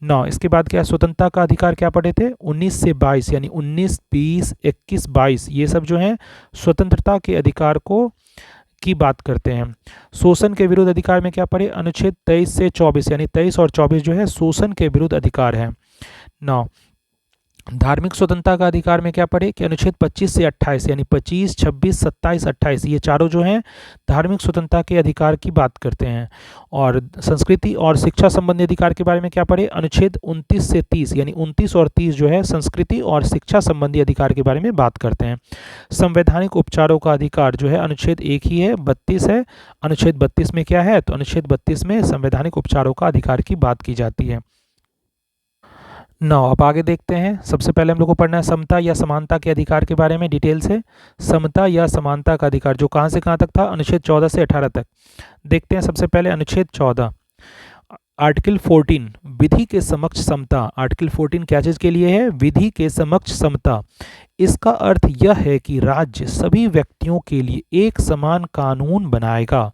9 इसके बाद क्या? स्वतंत्रता का अधिकार क्या पढ़े थे? 19 से 22, यानी 19, 20, 21, 22, ये सब जो है स्वतंत्रता के अधिकार की बात करते हैं। शोषण के विरुद्ध अधिकार में क्या पढ़े? अनुच्छेद 23 से 24, यानी 23 और 24 जो है शोषण के विरुद्ध अधिकार है। 9 धार्मिक स्वतंत्रता का अधिकार में क्या पढ़े? कि अनुच्छेद 25 से 28, यानी 25, 26, 27, 28, ये चारों जो हैं धार्मिक स्वतंत्रता के अधिकार की बात करते हैं। और संस्कृति और शिक्षा संबंधी अधिकार के बारे में क्या पढ़े? अनुच्छेद 29 से 30, यानी 29 और 30 जो है संस्कृति और शिक्षा संबंधी अधिकार के बारे में बात करते हैं। संवैधानिक उपचारों का अधिकार जो है अनुच्छेद एक ही है, 32 है। अनुच्छेद 32 में क्या है? तो अनुच्छेद 32 में संवैधानिक उपचारों का अधिकार की बात की जाती है। अब आगे देखते हैं। सबसे पहले हम लोग को पढ़ना है समता या समानता के अधिकार के बारे में डिटेल से। समता या समानता का अधिकार जो कहाँ से कहाँ तक था? अनुच्छेद 14 से 18 तक। देखते हैं सबसे पहले अनुच्छेद 14, आर्टिकल 14, विधि के समक्ष समता। आर्टिकल 14 क्या चीज के लिए है? विधि के समक्ष समता। इसका अर्थ यह है कि राज्य सभी व्यक्तियों के लिए एक समान कानून बनाएगा।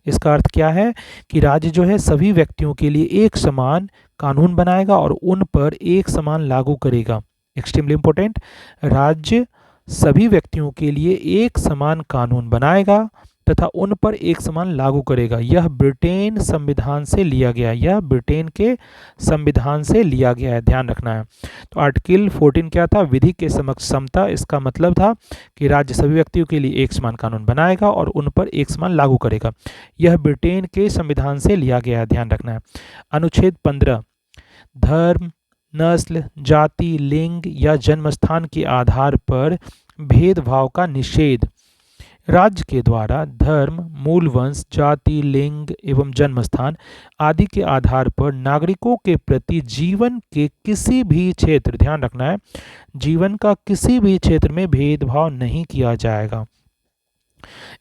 इसका अर्थ क्या है? कि राज्य जो है सभी व्यक्तियों के लिए एक समान कानून बनाएगा और उन पर एक समान लागू करेगा। एक्सट्रीमली इंपॉर्टेंट, राज्य सभी व्यक्तियों के लिए एक समान कानून बनाएगा तथा उन पर एक समान लागू करेगा। यह ब्रिटेन संविधान से लिया गया है। यह ब्रिटेन के संविधान से लिया गया है, ध्यान रखना है। तो आर्टिकल 14 क्या था? विधि के समक्ष समता। इसका मतलब था कि राज्य सभी व्यक्तियों के लिए एक समान कानून बनाएगा और उन पर एक समान लागू करेगा। यह ब्रिटेन के संविधान से लिया गया है, ध्यान रखना है। अनुच्छेद 15, धर्म, नस्ल, जाति, लिंग या जन्मस्थान के आधार पर भेदभाव का निषेध। राज्य के द्वारा धर्म, मूल वंश, जाति, लिंग एवं जन्मस्थान आदि के आधार पर नागरिकों के प्रति जीवन के किसी भी क्षेत्र, ध्यान रखना है, जीवन का किसी भी क्षेत्र में भेदभाव नहीं किया जाएगा।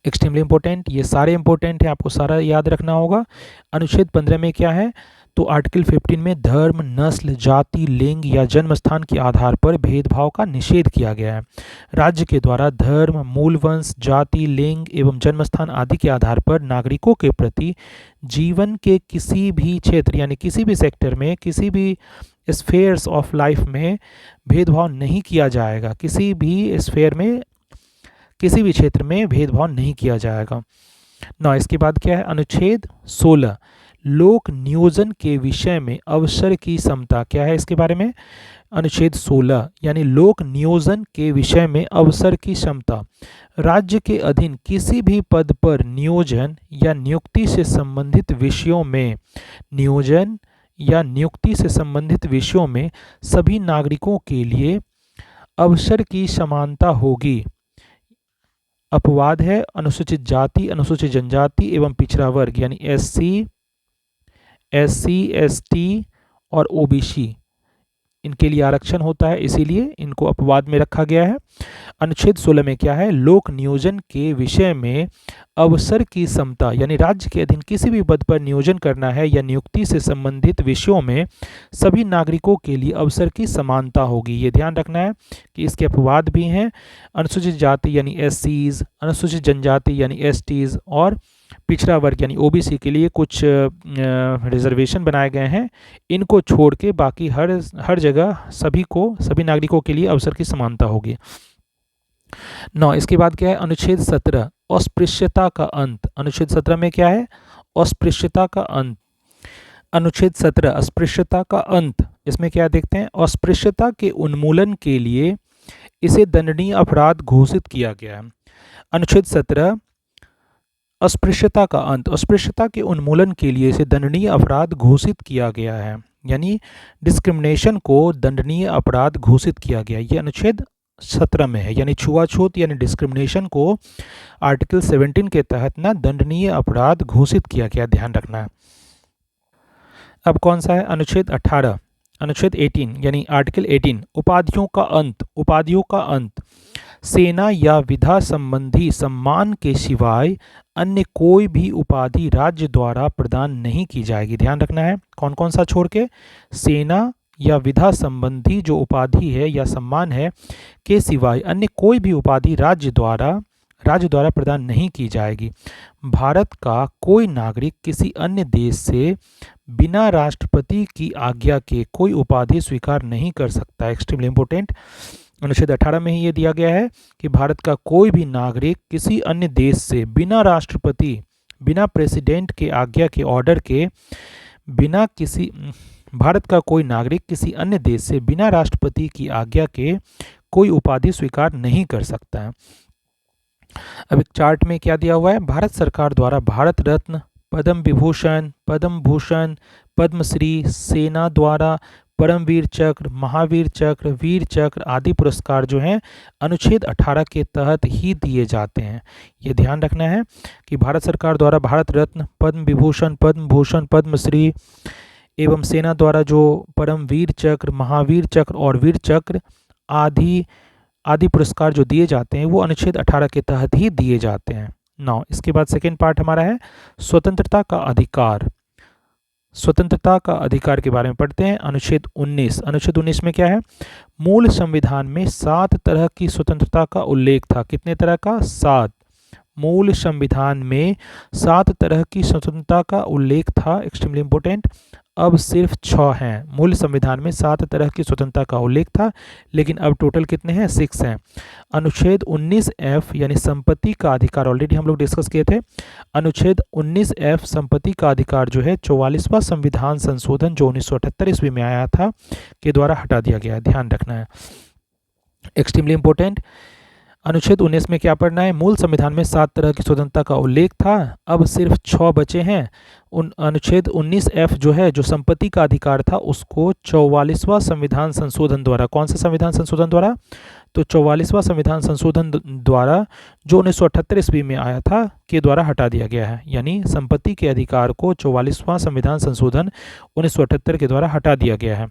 एक्सट्रीमली इंपॉर्टेंट, ये सारे इंपॉर्टेंट है, आपको सारा याद रखना होगा। अनुच्छेद 15 में क्या है? तो आर्टिकल 15 में धर्म, नस्ल, जाति, लिंग या जन्मस्थान के आधार पर भेदभाव का निषेध किया गया है। राज्य के द्वारा धर्म, मूल वंश, जाति, लिंग एवं जन्मस्थान आदि के आधार पर नागरिकों के प्रति जीवन के किसी भी क्षेत्र यानी किसी भी सेक्टर में, किसी भी स्फेयर्स ऑफ लाइफ में भेदभाव नहीं किया जाएगा। किसी भी स्फेयर में किसी भी क्षेत्र में भेदभाव नहीं किया जाएगा। ना इसके बाद क्या है, अनुच्छेद 16 लोक नियोजन के विषय में अवसर की समता। क्या है इसके बारे में, अनुच्छेद 16 यानी लोक नियोजन के विषय में अवसर की क्षमता। राज्य के अधीन किसी भी पद पर नियोजन या नियुक्ति से संबंधित विषयों में नियोजन या नियुक्ति से संबंधित विषयों में सभी नागरिकों के लिए अवसर की समानता होगी। अपवाद है अनुसूचित जाति, अनुसूचित जनजाति एवं पिछड़ा वर्ग यानी एससी, एसटी और ओबीसी, इनके लिए आरक्षण होता है, इसीलिए इनको अपवाद में रखा गया है। अनुच्छेद 16 में क्या है, लोक नियोजन के विषय में अवसर की समता यानी राज्य के अधीन किसी भी पद पर नियोजन करना है या नियुक्ति से संबंधित विषयों में सभी नागरिकों के लिए अवसर की समानता होगी। ये ध्यान रखना है कि इसके अपवाद भी हैं। अनुसूचित जाति यानी एससीज, अनुसूचित जनजाति यानी एसटीज और पिछड़ा वर्ग यानी ओबीसी के लिए कुछ रिजर्वेशन बनाए गए हैं। इनको छोड़ के बाकी हर जगह सभी नागरिकों के लिए अवसर की समानता होगी। 9 इसके बाद क्या है, अनुच्छेद 17 अस्पृश्यता का अंत। अनुच्छेद 17 में क्या है, अस्पृश्यता का अंत। अनुच्छेद 17 अस्पृश्यता का अंत, इसमें क्या देखते हैं, अस्पृश्यता के उन्मूलन के लिए इसे दंडनीय अपराध घोषित किया गया है। अनुच्छेद 17 अस्पृश्यता का अंत, अस्पृश्यता के उन्मूलन के लिए इसे दंडनीय अपराध घोषित किया गया है, यानी डिस्क्रिमिनेशन को दंडनीय अपराध घोषित किया गया। ये अनुच्छेद 17 में है, यानी छुआछूत यानी डिस्क्रिमिनेशन को आर्टिकल 17 के तहत ना दंडनीय अपराध घोषित किया गया, ध्यान रखना है। अब कौन सा है, अनुच्छेद 18, अनुच्छेद 18 यानी आर्टिकल 18 उपाधियों का अंत। उपाधियों का अंत, सेना या विधा संबंधी सम्मान के सिवाय अन्य कोई भी उपाधि राज्य द्वारा प्रदान नहीं की जाएगी। ध्यान रखना है, कौन कौन सा छोड़ के, सेना या विधा संबंधी जो उपाधि है या सम्मान है के सिवाय अन्य कोई भी उपाधि राज्य द्वारा प्रदान नहीं की जाएगी। भारत का कोई नागरिक किसी अन्य देश से बिना राष्ट्रपति की आज्ञा के कोई उपाधि स्वीकार नहीं कर सकता। एक्सट्रीमली इंपॉर्टेंट, अनुच्छेद 18 में ही ये दिया गया है कि भारत का कोई भी नागरिक किसी अन्य देश से बिना राष्ट्रपति, बिना प्रेसिडेंट के आज्ञा के, ऑर्डर के, बिना किसी, भारत का कोई नागरिक किसी अन्य देश से बिना राष्ट्रपति की आज्ञा के कोई उपाधि स्वीकार नहीं कर सकता है। अब एक चार्ट में क्या दिया हुआ है, भारत सरकार द्वारा भारत रत्न, पद्म विभूषण, पद्म भूषण, पद्मश्री, सेना द्वारा परमवीर चक्र, महावीर चक्र, वीर चक्र आदि पुरस्कार जो हैं अनुच्छेद 18 के तहत ही दिए जाते हैं। ये ध्यान रखना है कि भारत सरकार द्वारा भारत रत्न, पद्म विभूषण, पद्म भूषण, पद्मश्री एवं सेना द्वारा जो परमवीर चक्र, महावीर चक्र और वीर चक्र आदि पुरस्कार जो दिए जाते हैं वो अनुच्छेद 18 के तहत ही दिए जाते हैं। 9 इसके बाद सेकेंड पार्ट हमारा है स्वतंत्रता का अधिकार। स्वतंत्रता का अधिकार के बारे में पढ़ते हैं। अनुच्छेद 19, अनुच्छेद 19 में क्या है, मूल संविधान में 7 तरह की स्वतंत्रता का उल्लेख था। कितने तरह का, 7। मूल संविधान में 7 तरह की स्वतंत्रता का उल्लेख था, एक्सट्रीमली इंपॉर्टेंट। अब सिर्फ 6 हैं। मूल संविधान में 7 तरह की स्वतंत्रता का उल्लेख था, लेकिन अब टोटल कितने हैं, 6 हैं। अनुच्छेद 19F यानी संपत्ति का अधिकार, ऑलरेडी हम लोग डिस्कस किए थे। अनुच्छेद 19F संपत्ति का अधिकार जो है 44वां संविधान संशोधन जो 1978 ईस्वी में आया था के द्वारा हटा दिया गया है, ध्यान रखना है, एक्सट्रीमली इंपॉर्टेंट। अनुच्छेद 19 में क्या पढ़ना है, मूल संविधान में 7 तरह की स्वतंत्रता का उल्लेख था, अब सिर्फ 6 बचे हैं। अनुच्छेद 19F जो है, जो संपत्ति का अधिकार था, उसको 44वां संविधान संशोधन द्वारा, कौन सा संविधान संशोधन द्वारा, तो 44वां संविधान संशोधन द्वारा जो 1978 ईस्वी में आया था के द्वारा हटा दिया गया है। यानी संपत्ति के अधिकार को 44वां संविधान संशोधन 1978 के द्वारा हटा दिया गया है।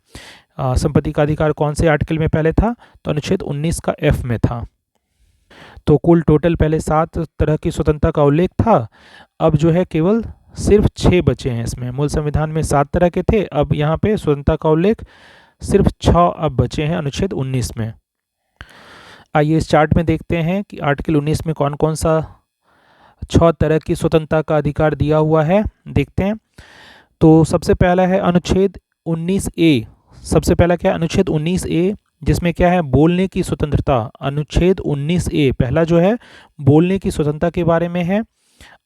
संपत्ति का अधिकार कौन से आर्टिकल में पहले था, तो अनुच्छेद 19 का F में था। तो कुल टोटल पहले 7 तरह की स्वतंत्रता का उल्लेख था, अब जो है केवल सिर्फ 6 बचे हैं इसमें। मूल संविधान में 7 तरह के थे, अब यहाँ पे स्वतंत्रता का उल्लेख सिर्फ 6 अब बचे हैं अनुच्छेद 19 में। आइए इस चार्ट में देखते हैं कि आर्टिकल 19 में कौन कौन सा 6 तरह की स्वतंत्रता का अधिकार दिया हुआ है, देखते हैं। तो सबसे पहला है अनुच्छेद 19A। सबसे पहला क्या है, अनुच्छेद 19A जिसमें क्या है, बोलने की स्वतंत्रता। अनुच्छेद 19A पहला जो है बोलने की स्वतंत्रता के बारे में है।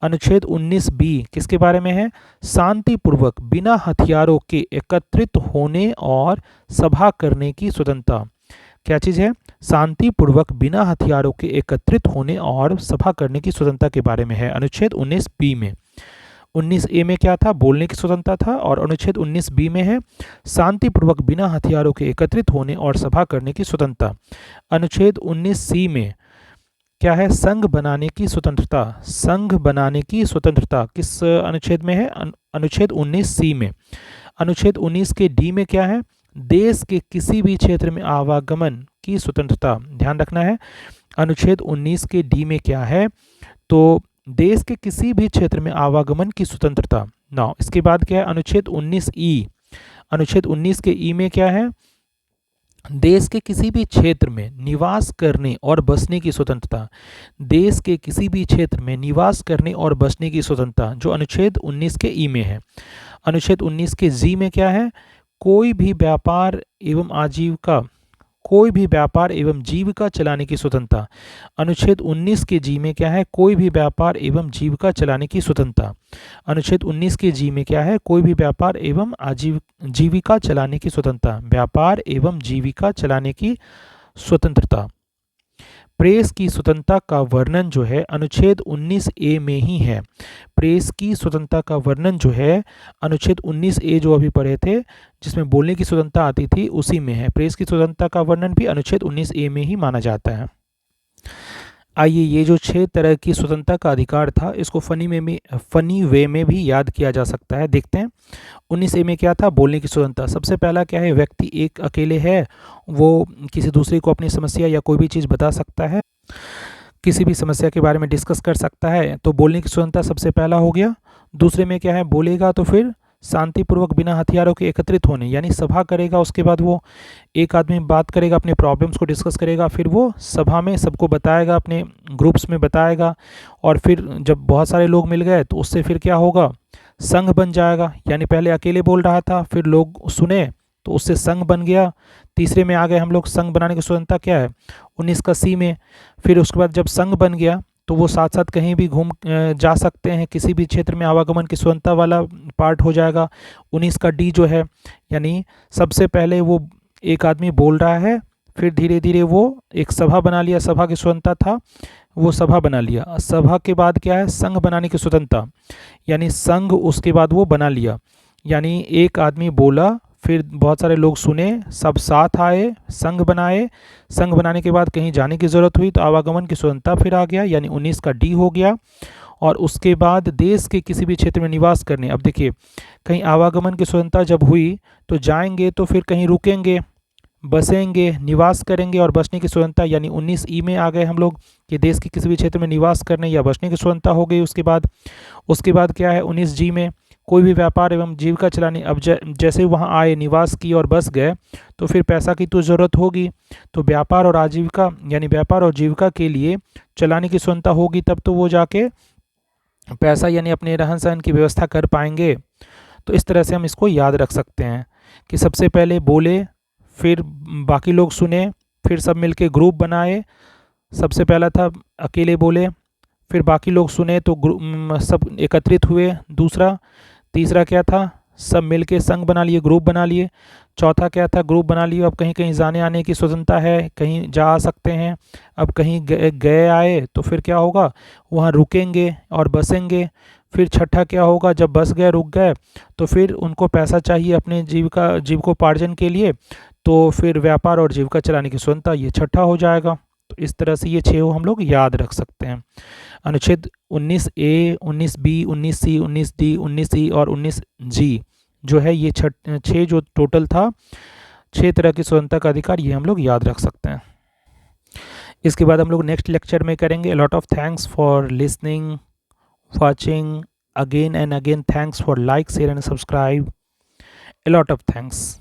अनुच्छेद 19B किसके बारे में है, शांतिपूर्वक बिना हथियारों के एकत्रित होने और सभा करने की स्वतंत्रता। क्या चीज़ है, शांतिपूर्वक बिना हथियारों के एकत्रित होने और सभा करने की स्वतंत्रता के बारे में है अनुच्छेद 19B में। 19A में क्या था, बोलने की स्वतंत्रता था, और अनुच्छेद 19B में है शांतिपूर्वक बिना हथियारों के एकत्रित होने और सभा करने की स्वतंत्रता। अनुच्छेद 19C में क्या है, संघ बनाने की स्वतंत्रता। संघ बनाने की स्वतंत्रता किस अनुच्छेद में है, अनुच्छेद 19C में। अनुच्छेद 19 के D में क्या है, देश के किसी भी क्षेत्र में आवागमन की स्वतंत्रता। ध्यान रखना है, अनुच्छेद 19 के D में क्या है, तो देश के किसी भी क्षेत्र में आवागमन की स्वतंत्रता। नाउ इसके बाद क्या है, अनुच्छेद 19E। अनुच्छेद 19 के ई में क्या है, देश के किसी भी क्षेत्र में निवास करने और बसने की स्वतंत्रता। देश के किसी भी क्षेत्र में निवास करने और बसने की स्वतंत्रता, जो अनुच्छेद 19 के ई में है। अनुच्छेद 19 के जी में क्या है, कोई भी व्यापार एवं जीविका चलाने की स्वतंत्रता। अनुच्छेद 19 के जी में क्या है, कोई भी व्यापार एवं जीविका चलाने की स्वतंत्रता। अनुच्छेद 19 के जी में क्या है, कोई भी व्यापार एवं जीविका चलाने की स्वतंत्रता। व्यापार एवं जीविका चलाने की स्वतंत्रता। प्रेस की स्वतंत्रता का वर्णन जो है अनुच्छेद 19A में ही है। प्रेस की स्वतंत्रता का वर्णन जो है अनुच्छेद 19A जो अभी पढ़े थे, जिसमें बोलने की स्वतंत्रता आती थी, उसी में है। प्रेस की स्वतंत्रता का वर्णन भी अनुच्छेद 19A में ही माना जाता है। आइए, ये जो 6 तरह की स्वतंत्रता का अधिकार था, इसको फनी वे में भी याद किया जा सकता है। देखते हैं 19A में क्या था, बोलने की स्वतंत्रता। सबसे पहला क्या है, व्यक्ति एक अकेले है, वो किसी दूसरे को अपनी समस्या या कोई भी चीज़ बता सकता है, किसी भी समस्या के बारे में डिस्कस कर सकता है, तो बोलने की स्वतंत्रता सबसे पहला हो गया। दूसरे में क्या है, बोलेगा तो फिर शांतिपूर्वक बिना हथियारों के एकत्रित होने, यानी सभा करेगा, उसके बाद वो एक आदमी बात करेगा, अपने प्रॉब्लम्स को डिस्कस करेगा, फिर वो सभा में सबको बताएगा, अपने ग्रुप्स में बताएगा, और फिर जब बहुत सारे लोग मिल गए तो उससे फिर क्या होगा, संघ बन जाएगा। यानी पहले अकेले बोल रहा था, फिर लोग सुने तो उससे संघ बन गया। तीसरे में आ गए हम लोग, संघ बनाने की स्वतंत्रता क्या है, 19 का C में। फिर उसके बाद जब संघ बन गया तो वो साथ साथ कहीं भी घूम जा सकते हैं, किसी भी क्षेत्र में आवागमन की स्वतंत्रता वाला पार्ट हो जाएगा 19 का D जो है। यानी सबसे पहले वो एक आदमी बोल रहा है, फिर धीरे धीरे वो एक सभा बना लिया, सभा की स्वतंत्रता था, वो सभा बना लिया। सभा के बाद क्या है, संघ बनाने की स्वतंत्रता, यानी संघ उसके बाद वो बना लिया। यानी एक आदमी बोला, फिर बहुत सारे लोग सुने, सब साथ आए, संघ बनाए। संघ बनाने के बाद कहीं जाने की ज़रूरत हुई तो आवागमन की स्वतंत्रता फिर आ गया, यानी 19 का D हो गया। और उसके बाद देश के किसी भी क्षेत्र में निवास करने। अब देखिए, कहीं आवागमन की स्वतंत्रता जब हुई तो जाएंगे तो फिर कहीं रुकेंगे, बसेंगे, निवास करेंगे, और बसने की स्वतंत्रता, यानी 19E में आ गए हम लोग कि देश के किसी भी क्षेत्र में निवास करने या बसने की स्वतंत्रता हो गई। उसके बाद क्या है, 19G में कोई भी व्यापार एवं जीविका चलाने। अब जैसे वहाँ आए, निवास किए और बस गए, तो फिर पैसा की तो ज़रूरत होगी, तो व्यापार और आजीविका, यानी व्यापार और जीविका के लिए चलाने की स्वतंत्रता होगी, तब तो वो जाके पैसा यानी अपने रहन सहन की व्यवस्था कर पाएंगे। तो इस तरह से हम इसको याद रख सकते हैं कि सबसे पहले बोले, फिर बाकी लोग सुने, फिर सब मिलके ग्रुप बनाए। सबसे पहला था अकेले बोले, फिर बाकी लोग सुने तो सब एकत्रित हुए। तीसरा क्या था, सब मिलके संघ बना लिए, ग्रुप बना लिए। चौथा क्या था, ग्रुप बना लिए, अब कहीं कहीं जाने आने की स्वतंत्रता है, कहीं जा आ सकते हैं। अब कहीं गए आए तो फिर क्या होगा, वहाँ रुकेंगे और बसेंगे। फिर छठा क्या होगा, जब बस गए, रुक गए, तो फिर उनको पैसा चाहिए अपने जीविकोपार्जन के लिए, तो फिर व्यापार और जीविका चलाने की स्वतंत्रता, ये छठा हो जाएगा। तो इस तरह से ये 6 हम लोग याद रख सकते हैं। अनुच्छेद 19A, 19B, 19C, 19D, 19E और 19G जो है, ये 6 जो टोटल था, 6 तरह की स्वतंत्रता का अधिकार, ये हम लोग याद रख सकते हैं। इसके बाद हम लोग नेक्स्ट लेक्चर में करेंगे। Lot of thanks for listening, watching again and again. Thanks for like, share and subscribe. A lot of thanks.